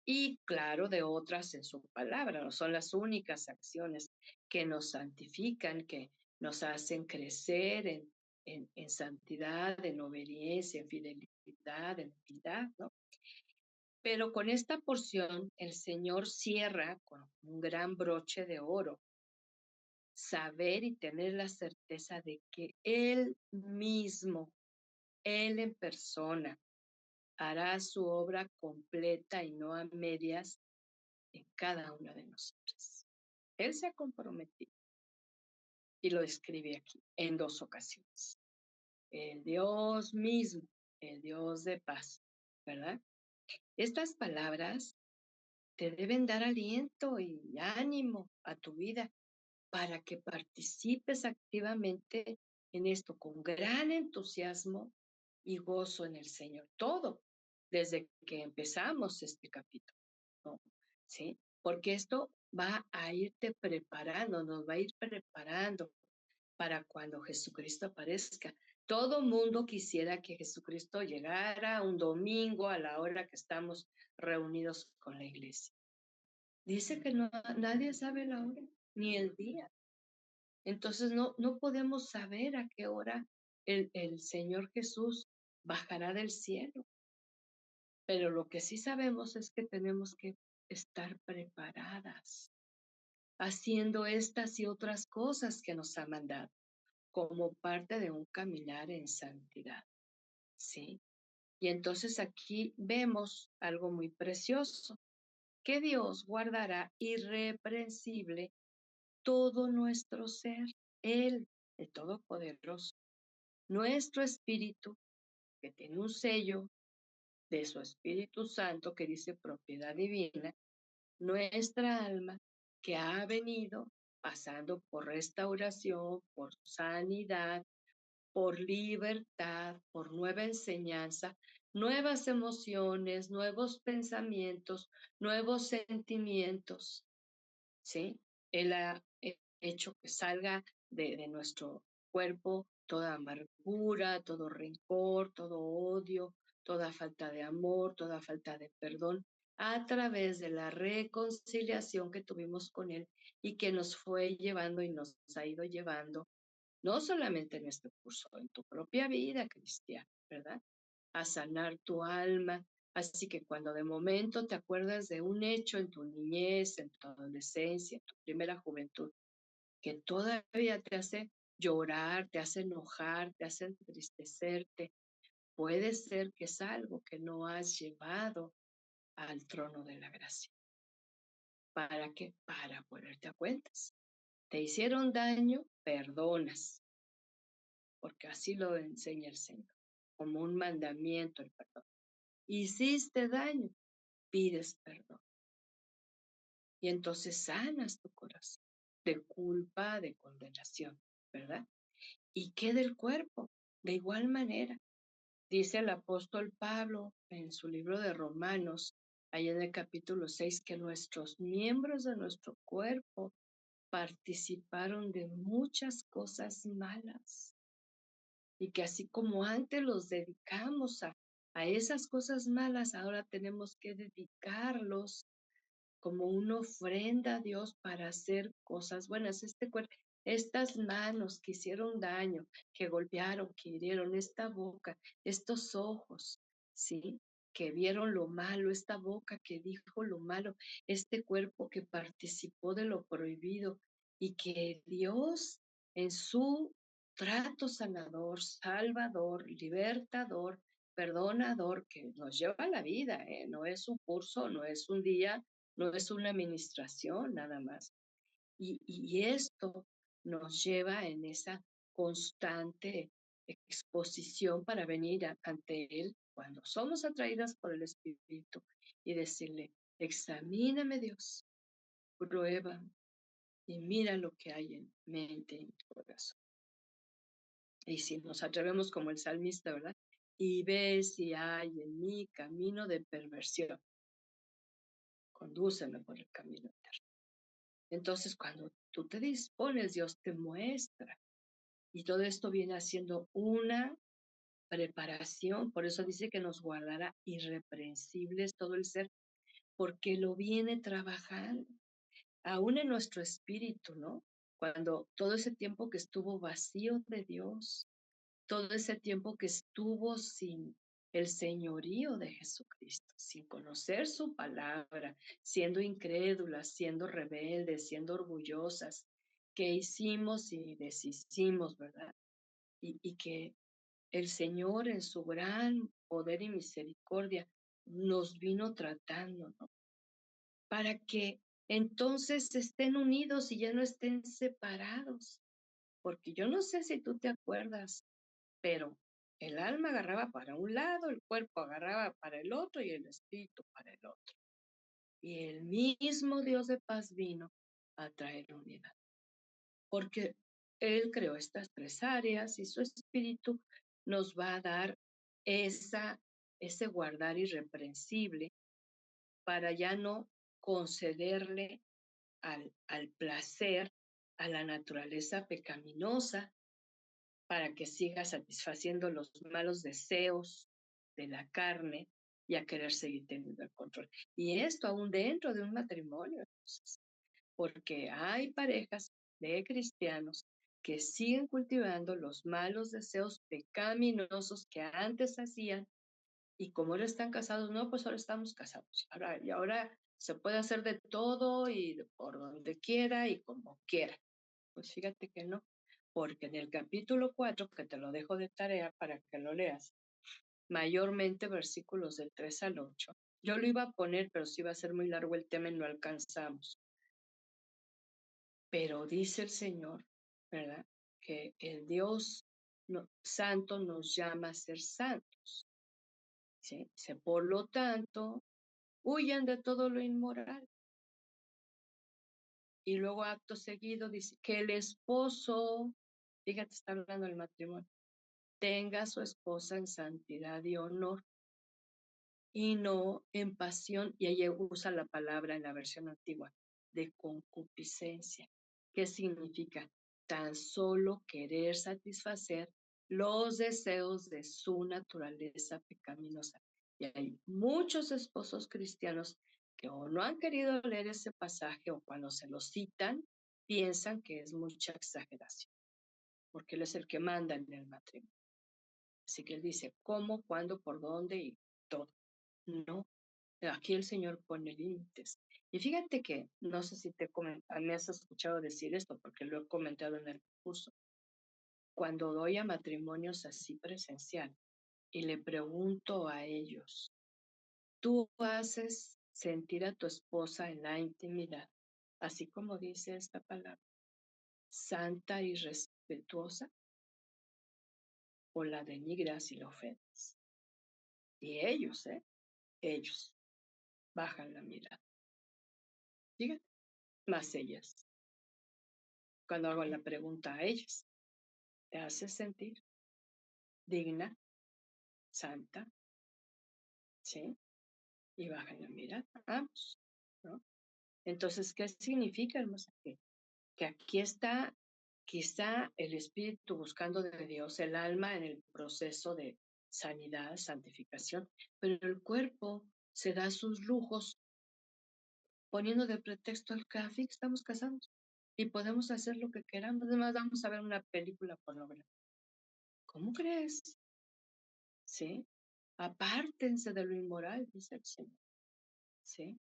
Y claro, de otras en su palabra, no son las únicas acciones que nos santifican, que nos hacen crecer en santidad, en obediencia, en fidelidad, en humildad, ¿no? Pero con esta porción el Señor cierra con un gran broche de oro, saber y tener la certeza de que Él mismo, Él en persona, hará su obra completa y no a medias en cada una de nosotras. Él se ha comprometido y lo describe aquí en 2 ocasiones. El Dios mismo, el Dios de paz, ¿verdad? Estas palabras te deben dar aliento y ánimo a tu vida para que participes activamente en esto con gran entusiasmo y gozo en el Señor. Todo desde que empezamos este capítulo, ¿no? ¿Sí? Porque esto va a irte preparando, nos va a ir preparando para cuando Jesucristo aparezca. Todo mundo quisiera que Jesucristo llegara un domingo a la hora que estamos reunidos con la iglesia. Dice que no, nadie sabe la hora ni el día. Entonces no podemos saber a qué hora el Señor Jesús bajará del cielo. Pero lo que sí sabemos es que tenemos que estar preparadas, haciendo estas y otras cosas que nos ha mandado, como parte de un caminar en santidad, ¿sí? Y entonces aquí vemos algo muy precioso, que Dios guardará irreprensible todo nuestro ser, Él, el Todopoderoso, nuestro espíritu, que tiene un sello de su Espíritu Santo que dice propiedad divina, nuestra alma que ha venido pasando por restauración, por sanidad, por libertad, por nueva enseñanza, nuevas emociones, nuevos pensamientos, nuevos sentimientos, ¿sí? El hecho que salga de nuestro cuerpo toda amargura, todo rencor, todo odio, toda falta de amor, toda falta de perdón, a través de la reconciliación que tuvimos con Él y que nos fue llevando y nos ha ido llevando, no solamente en este curso, en tu propia vida cristiana, ¿verdad? A sanar tu alma. Así que cuando de momento te acuerdas de un hecho en tu niñez, en tu adolescencia, en tu primera juventud, que todavía te hace llorar, te hace enojar, te hace entristecerte, puede ser que es algo que no has llevado al trono de la gracia. ¿Para qué? Para ponerte a cuentas. Te hicieron daño, perdonas, porque así lo enseña el Señor, como un mandamiento el perdón. Hiciste daño, pides perdón. Y entonces sanas tu corazón de culpa, de condenación, ¿verdad? ¿Y qué del cuerpo? De igual manera, dice el apóstol Pablo en su libro de Romanos, ahí en el capítulo 6, que nuestros miembros de nuestro cuerpo participaron de muchas cosas malas y que así como antes los dedicamos a esas cosas malas, ahora tenemos que dedicarlos como una ofrenda a Dios para hacer cosas buenas. Estas manos que hicieron daño, que golpearon, que hirieron, esta boca, estos ojos, ¿sí? Que vieron lo malo, esta boca que dijo lo malo, este cuerpo que participó de lo prohibido y que Dios en su trato sanador, salvador, libertador, perdonador, que nos lleva a la vida, ¿eh? No es un curso, no es un día, no es una administración nada más. Y esto nos lleva en esa constante exposición para venir ante Él cuando somos atraídas por el Espíritu y decirle, examíname Dios, prueba y mira lo que hay en mente y en tu corazón. Y si nos atrevemos como el salmista, ¿verdad? Y ve si hay en mí camino de perversión, condúceme por el camino eterno. Entonces, cuando tú te dispones, Dios te muestra. Y todo esto viene haciendo una preparación. Por eso dice que nos guardará irreprensibles todo el ser, porque lo viene trabajando, aún en nuestro espíritu, ¿no? Cuando todo ese tiempo que estuvo vacío de Dios, todo ese tiempo que estuvo sin el señorío de Jesucristo, sin conocer su palabra, siendo incrédulas, siendo rebeldes, siendo orgullosas, que hicimos y deshicimos, ¿verdad? Y que el Señor en su gran poder y misericordia nos vino tratando, ¿no? Para que entonces estén unidos y ya no estén separados. Porque yo no sé si tú te acuerdas, pero el alma agarraba para un lado, el cuerpo agarraba para el otro y el espíritu para el otro. Y el mismo Dios de paz vino a traer unidad, porque Él creó estas tres áreas y su espíritu nos va a dar ese guardar irreprensible para ya no concederle al placer, a la naturaleza pecaminosa, para que siga satisfaciendo los malos deseos de la carne y a querer seguir teniendo el control. Y esto aún dentro de un matrimonio, entonces, porque hay parejas de cristianos que siguen cultivando los malos deseos pecaminosos que antes hacían y como ahora están casados, no, pues ahora estamos casados. Y ahora se puede hacer de todo y por donde quiera y como quiera. Pues fíjate que no, porque en el capítulo 4 que te lo dejo de tarea para que lo leas, mayormente versículos del 3 al 8. Yo lo iba a poner, pero sí iba a ser muy largo el tema y no alcanzamos. Pero dice el Señor, ¿verdad? Que el Dios santo nos llama a ser santos. ¿Sí? Dice, por lo tanto, huyan de todo lo inmoral. Y luego acto seguido dice que el esposo, fíjate, está hablando del matrimonio, tenga a su esposa en santidad y honor y no en pasión, y ahí usa la palabra en la versión antigua, de concupiscencia. ¿Qué significa? Tan solo querer satisfacer los deseos de su naturaleza pecaminosa. Y hay muchos esposos cristianos que o no han querido leer ese pasaje o cuando se lo citan piensan que es mucha exageración, porque él es el que manda en el matrimonio. Así que él dice cómo, cuándo, por dónde y todo. No, aquí el Señor pone límites. Y fíjate que, no sé si me has escuchado decir esto, porque lo he comentado en el curso. Cuando doy a matrimonios así presencial y le pregunto a ellos, ¿tú haces sentir a tu esposa en la intimidad, así como dice esta palabra, santa y respetuosa, o la denigras y la ofendes? Y ellos bajan la mirada. Fíjate, más ellas. Cuando hago la pregunta a ellas, ¿te haces sentir digna, santa? ¿Sí? Y bajan la mirada, ambos, ¿no? Entonces, ¿qué significa, hermosa? Que aquí está quizá el espíritu buscando de Dios, el alma en el proceso de sanidad, santificación, pero el cuerpo se da sus lujos poniendo de pretexto el café que estamos casados y podemos hacer lo que queramos. Además, vamos a ver una película pornográfica. ¿Cómo crees? ¿Sí? Apártense de lo inmoral, dice el Señor. ¿Sí?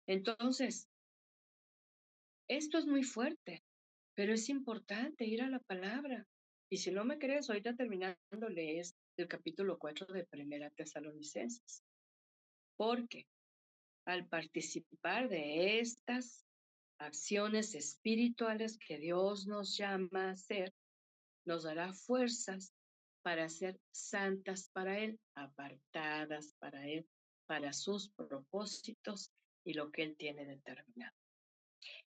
Entonces, esto es muy fuerte, pero es importante ir a la palabra. Y si no me crees, ahorita terminando lees el capítulo 4 de Primera Tesalonicenses. Porque al participar de estas acciones espirituales que Dios nos llama a hacer, nos dará fuerzas para ser santas para Él, apartadas para Él, para sus propósitos y lo que Él tiene determinado.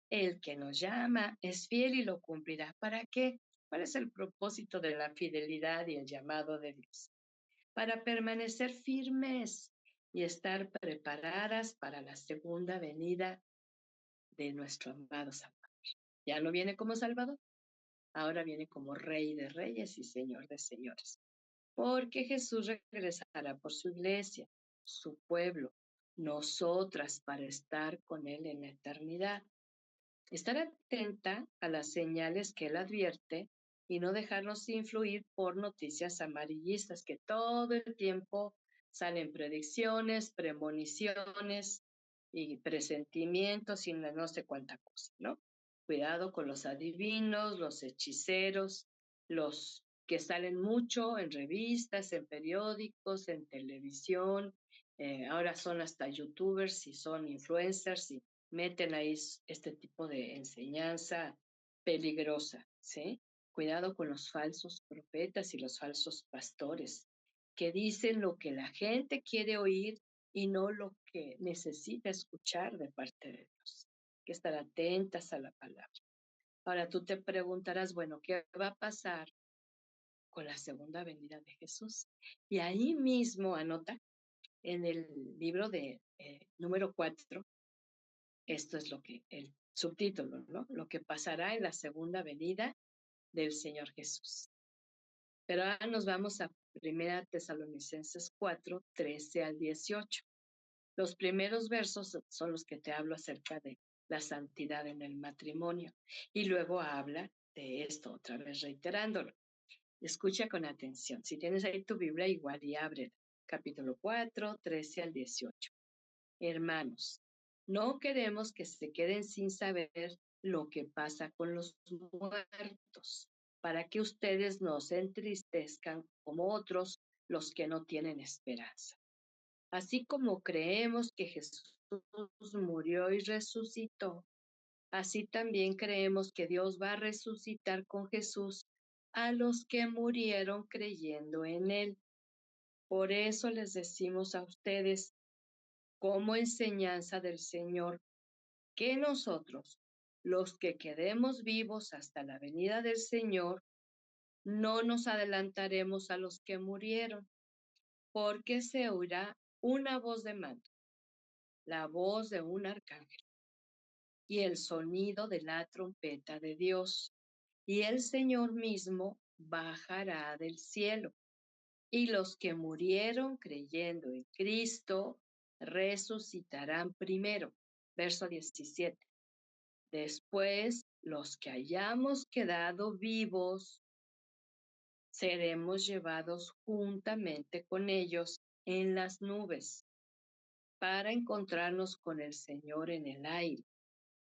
El que nos llama es fiel y lo cumplirá. ¿Para qué? ¿Cuál es el propósito de la fidelidad y el llamado de Dios? Para permanecer firmes y estar preparadas para la segunda venida de nuestro amado Salvador. Ya no viene como Salvador, ahora viene como Rey de Reyes y Señor de Señores. Porque Jesús regresará por su iglesia, su pueblo, nosotras para estar con Él en la eternidad. Estar atenta a las señales que Él advierte y no dejarnos influir por noticias amarillistas que todo el tiempo salen predicciones, premoniciones y presentimientos y no sé cuánta cosa, ¿no? Cuidado con los adivinos, los hechiceros, los que salen mucho en revistas, en periódicos, en televisión, ahora son hasta youtubers y son influencers y meten ahí este tipo de enseñanza peligrosa, ¿sí? Cuidado con los falsos profetas y los falsos pastores que dicen lo que la gente quiere oír y no lo que necesita escuchar de parte de Dios. Hay que estar atentas a la palabra. Ahora tú te preguntarás, bueno, ¿qué va a pasar con la segunda venida de Jesús? Y ahí mismo anota en el libro de número 4, esto es lo que el subtítulo, ¿no? Lo que pasará en la segunda venida del Señor Jesús. Pero ahora nos vamos a Primera Tesalonicenses 4, 13 al 18. Los primeros versos son los que te hablo acerca de la santidad en el matrimonio y luego habla de esto, otra vez reiterándolo. Escucha con atención. Si tienes ahí tu Biblia, igual y ábrela. Capítulo 4, 13 al 18. Hermanos, no queremos que se queden sin saber lo que pasa con los muertos, para que ustedes no se entristezcan como otros los que no tienen esperanza. Así como creemos que Jesús murió y resucitó, así también creemos que Dios va a resucitar con Jesús a los que murieron creyendo en Él. Por eso les decimos a ustedes, como enseñanza del Señor, que nosotros, los que quedemos vivos hasta la venida del Señor, no nos adelantaremos a los que murieron, porque se oirá una voz de mando, la voz de un arcángel, y el sonido de la trompeta de Dios, y el Señor mismo bajará del cielo, y los que murieron creyendo en Cristo resucitarán primero. Verso 17. Después, los que hayamos quedado vivos, seremos llevados juntamente con ellos en las nubes para encontrarnos con el Señor en el aire.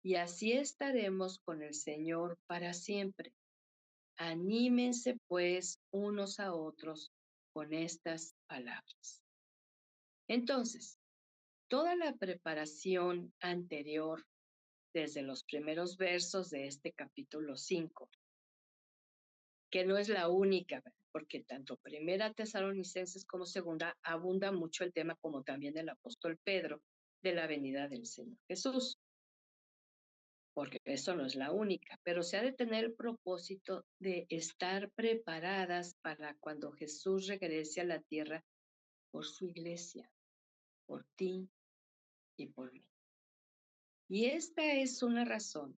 Y así estaremos con el Señor para siempre. Anímense pues unos a otros con estas palabras. Entonces, toda la preparación anterior, desde los primeros versos de este capítulo 5, que no es la única, porque tanto Primera Tesalonicenses como Segunda abunda mucho el tema, como también el apóstol Pedro, de la venida del Señor Jesús, porque eso no es la única, pero se ha de tener el propósito de estar preparadas para cuando Jesús regrese a la tierra por su iglesia, por ti y por mí. Y esta es una razón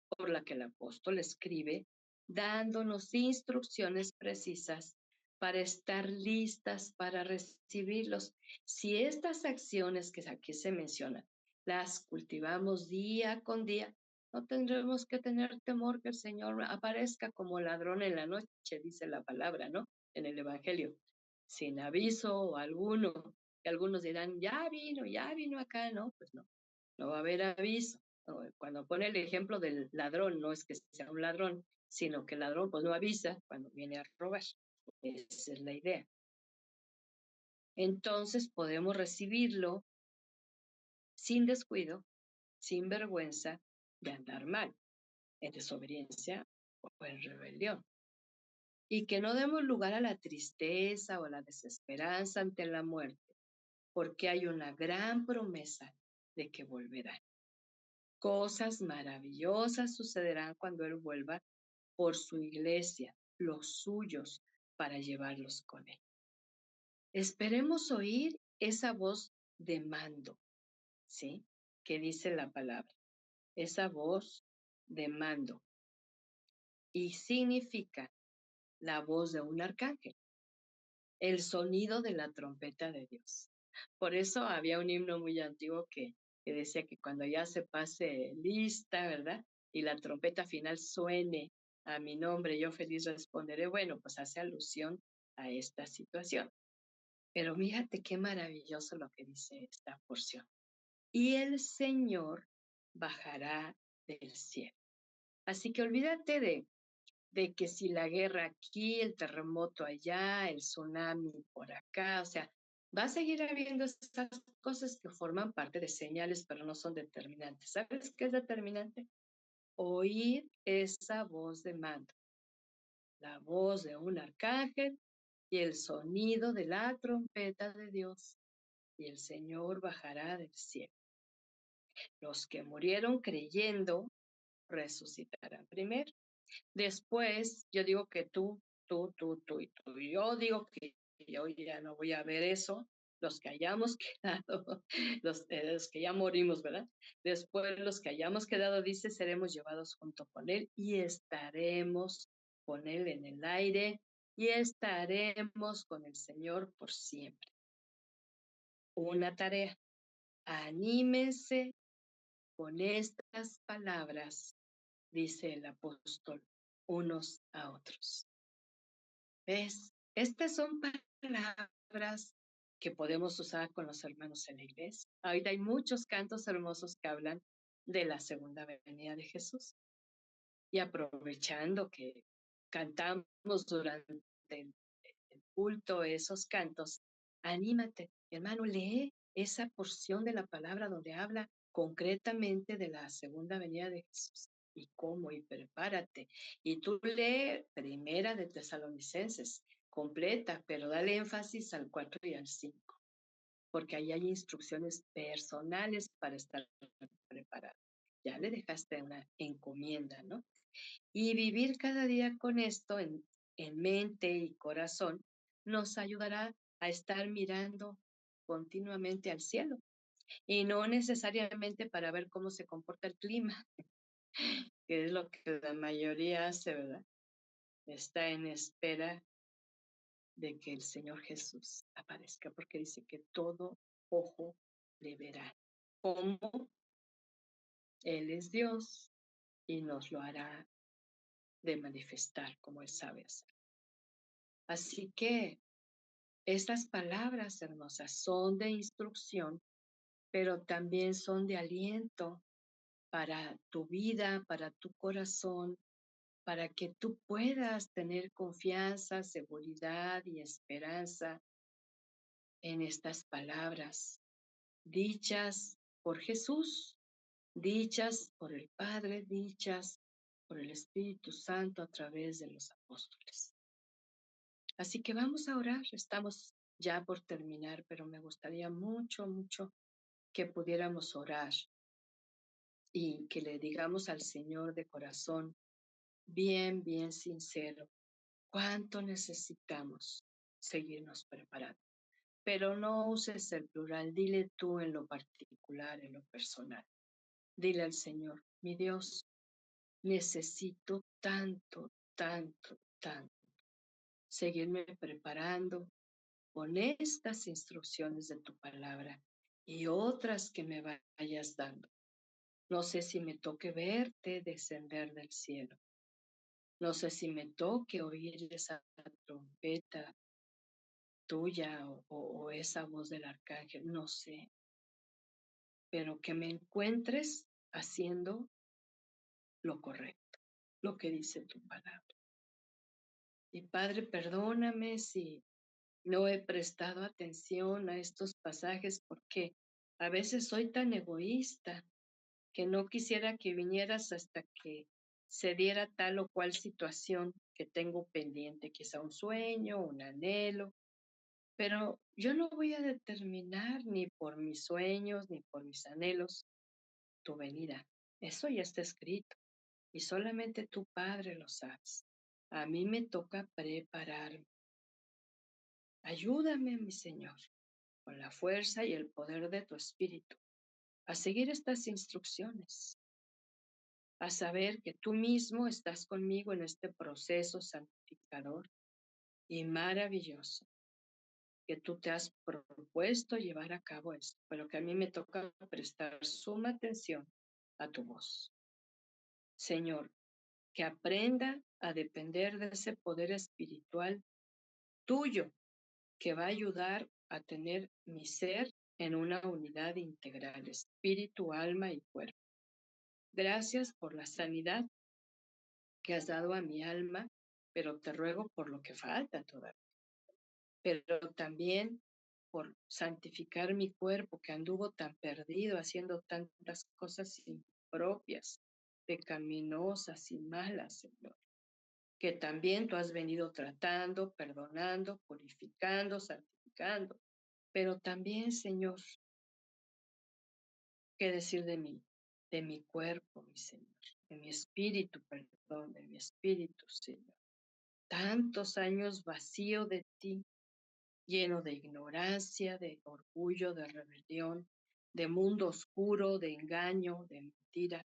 por la que el apóstol escribe dándonos instrucciones precisas para estar listas para recibirlos. Si estas acciones que aquí se mencionan las cultivamos día con día, no tendremos que tener temor que el Señor aparezca como ladrón en la noche, dice la palabra, ¿no? En el Evangelio, sin aviso alguno. Que algunos dirán, ya vino acá, ¿no? Pues no, no va a haber aviso. Cuando pone el ejemplo del ladrón, no es que sea un ladrón, sino que el ladrón pues no avisa cuando viene a robar. Esa es la idea. Entonces podemos recibirlo sin descuido, sin vergüenza de andar mal, en desobediencia o en rebelión. Y que no demos lugar a la tristeza o a la desesperanza ante la muerte, porque hay una gran promesa de que volverá. Cosas maravillosas sucederán cuando Él vuelva por su iglesia, los suyos, para llevarlos con Él. Esperemos oír esa voz de mando, ¿sí? Que dice la palabra, esa voz de mando. Y significa la voz de un arcángel, el sonido de la trompeta de Dios. Por eso había un himno muy antiguo que decía que cuando ya se pase lista, ¿verdad? Y la trompeta final suene a mi nombre, yo feliz responderé. Bueno, pues hace alusión a esta situación. Pero fíjate qué maravilloso lo que dice esta porción. Y el Señor bajará del cielo. Así que olvídate de que si la guerra aquí, el terremoto allá, el tsunami por acá, o sea, va a seguir habiendo estas cosas que forman parte de señales, pero no son determinantes. ¿Sabes qué es determinante? Oír esa voz de mando, la voz de un arcángel y el sonido de la trompeta de Dios, y el Señor bajará del cielo. Los que murieron creyendo resucitarán primero. Después, yo digo que tú y tú. Yo digo que yo ya no voy a ver eso. Los que hayamos quedado, los que ya morimos, ¿verdad? Después, los que hayamos quedado, dice, seremos llevados junto con Él y estaremos con Él en el aire y estaremos con el Señor por siempre. Una tarea. Anímense con estas palabras, dice el apóstol, unos a otros. ¿Ves? Estas son palabras que podemos usar con los hermanos en la iglesia. Ahorita hay muchos cantos hermosos que hablan de la segunda venida de Jesús. Y aprovechando que cantamos durante el culto esos cantos, anímate, hermano, lee esa porción de la palabra donde habla concretamente de la segunda venida de Jesús. Y cómo, y prepárate. Y tú lee Primera de Tesalonicenses, completa, pero dale énfasis al 4 y al 5, porque ahí hay instrucciones personales para estar preparado. Ya le dejaste una encomienda, ¿no? Y vivir cada día con esto en mente y corazón nos ayudará a estar mirando continuamente al cielo. y no necesariamente para ver cómo se comporta el clima, que es lo que la mayoría hace, ¿verdad? Está en espera de que el Señor Jesús aparezca, porque dice que todo ojo le verá. Como Él es Dios y nos lo hará de manifestar como Él sabe hacer. Así que estas palabras hermosas son de instrucción, pero también son de aliento para tu vida, para tu corazón, para que tú puedas tener confianza, seguridad y esperanza en estas palabras, dichas por Jesús, dichas por el Padre, dichas por el Espíritu Santo a través de los apóstoles. Así que vamos a orar, estamos ya por terminar, pero me gustaría mucho, mucho que pudiéramos orar y que le digamos al Señor de corazón, bien, bien sincero, cuánto necesitamos seguirnos preparando. Pero no uses el plural, dile tú en lo particular, en lo personal. Dile al Señor, mi Dios, necesito tanto, tanto, tanto seguirme preparando con estas instrucciones de tu palabra y otras que me vayas dando. No sé si me toque verte descender del cielo. No sé si me toque oír esa trompeta tuya o esa voz del arcángel, no sé, pero que me encuentres haciendo lo correcto, lo que dice tu palabra. Y Padre, perdóname si no he prestado atención a estos pasajes porque a veces soy tan egoísta que no quisiera que vinieras hasta que se diera tal o cual situación que tengo pendiente, quizá un sueño, un anhelo, pero yo no voy a determinar ni por mis sueños ni por mis anhelos tu venida. Eso ya está escrito y solamente tu Padre lo sabes. A mí me toca prepararme. Ayúdame, mi Señor, con la fuerza y el poder de tu Espíritu, a seguir estas instrucciones, a saber que tú mismo estás conmigo en este proceso santificador y maravilloso, que tú te has propuesto llevar a cabo esto, pero que a mí me toca prestar suma atención a tu voz. Señor, que aprenda a depender de ese poder espiritual tuyo que va a ayudar a tener mi ser en una unidad integral, espíritu, alma y cuerpo. Gracias por la sanidad que has dado a mi alma, pero te ruego por lo que falta todavía. Pero también por santificar mi cuerpo que anduvo tan perdido haciendo tantas cosas impropias, pecaminosas y malas, Señor, que también tú has venido tratando, perdonando, purificando, santificando. Pero también, Señor, ¿qué decir de mi cuerpo, mi Señor? De mi espíritu, perdón, de mi espíritu, Señor. Tantos años vacío de ti, lleno de ignorancia, de orgullo, de rebelión, de mundo oscuro, de engaño, de mentira.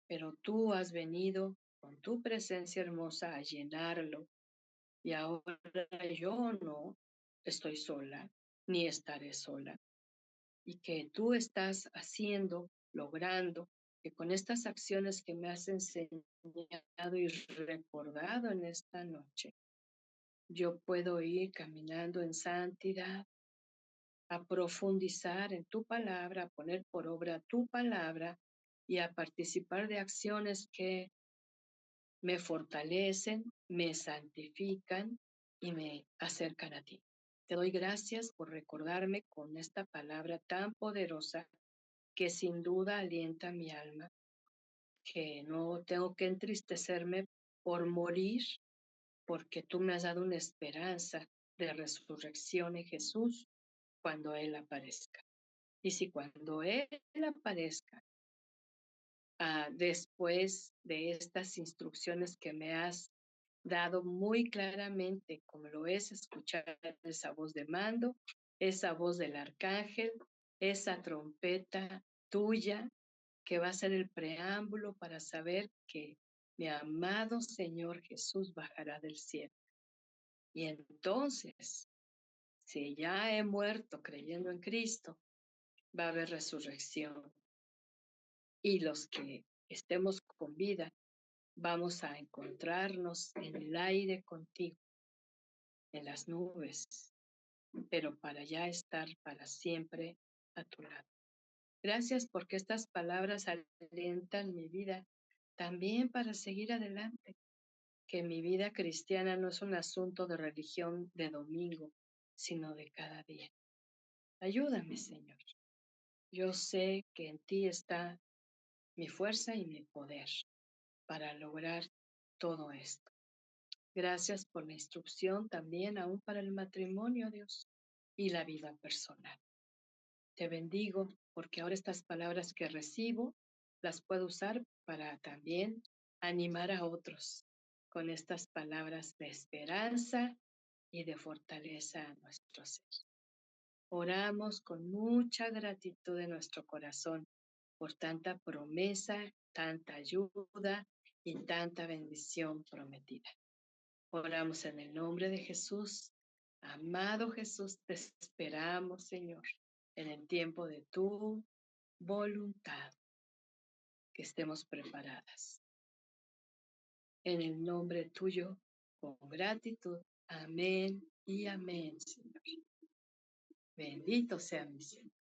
Pero tú has venido con tu presencia hermosa a llenarlo. Y ahora yo no estoy sola, ni estaré sola. Y que tú estás haciendo, logrando, que con estas acciones que me has enseñado y recordado en esta noche, yo puedo ir caminando en santidad, a profundizar en tu palabra, a poner por obra tu palabra y a participar de acciones que me fortalecen, me santifican y me acercan a ti. Te doy gracias por recordarme con esta palabra tan poderosa que sin duda alienta mi alma, que no tengo que entristecerme por morir, porque tú me has dado una esperanza de resurrección en Jesús cuando Él aparezca. Y si cuando Él aparezca, después de estas instrucciones que me has dado muy claramente, como lo es escuchar esa voz de mando, esa voz del arcángel, esa trompeta tuya que va a ser el preámbulo para saber que mi amado Señor Jesús bajará del cielo. Y entonces, si ya he muerto creyendo en Cristo, va a haber resurrección. Y los que estemos con vida, vamos a encontrarnos en el aire contigo, en las nubes, pero para ya estar para siempre a tu lado. Gracias porque estas palabras alientan mi vida también para seguir adelante, que mi vida cristiana no es un asunto de religión de domingo, sino de cada día. Ayúdame, Señor. Yo sé que en ti está mi fuerza y mi poder para lograr todo esto. Gracias por la instrucción también aún para el matrimonio, Dios, y la vida personal. Te bendigo porque ahora estas palabras que recibo las puedo usar para también animar a otros con estas palabras de esperanza y de fortaleza a nuestro ser. Oramos con mucha gratitud en nuestro corazón por tanta promesa, tanta ayuda y tanta bendición prometida. Oramos en el nombre de Jesús. Amado Jesús, te esperamos, Señor, en el tiempo de tu voluntad, que estemos preparadas. En el nombre tuyo, con gratitud. Amén y amén, Señor. Bendito sea mi Señor.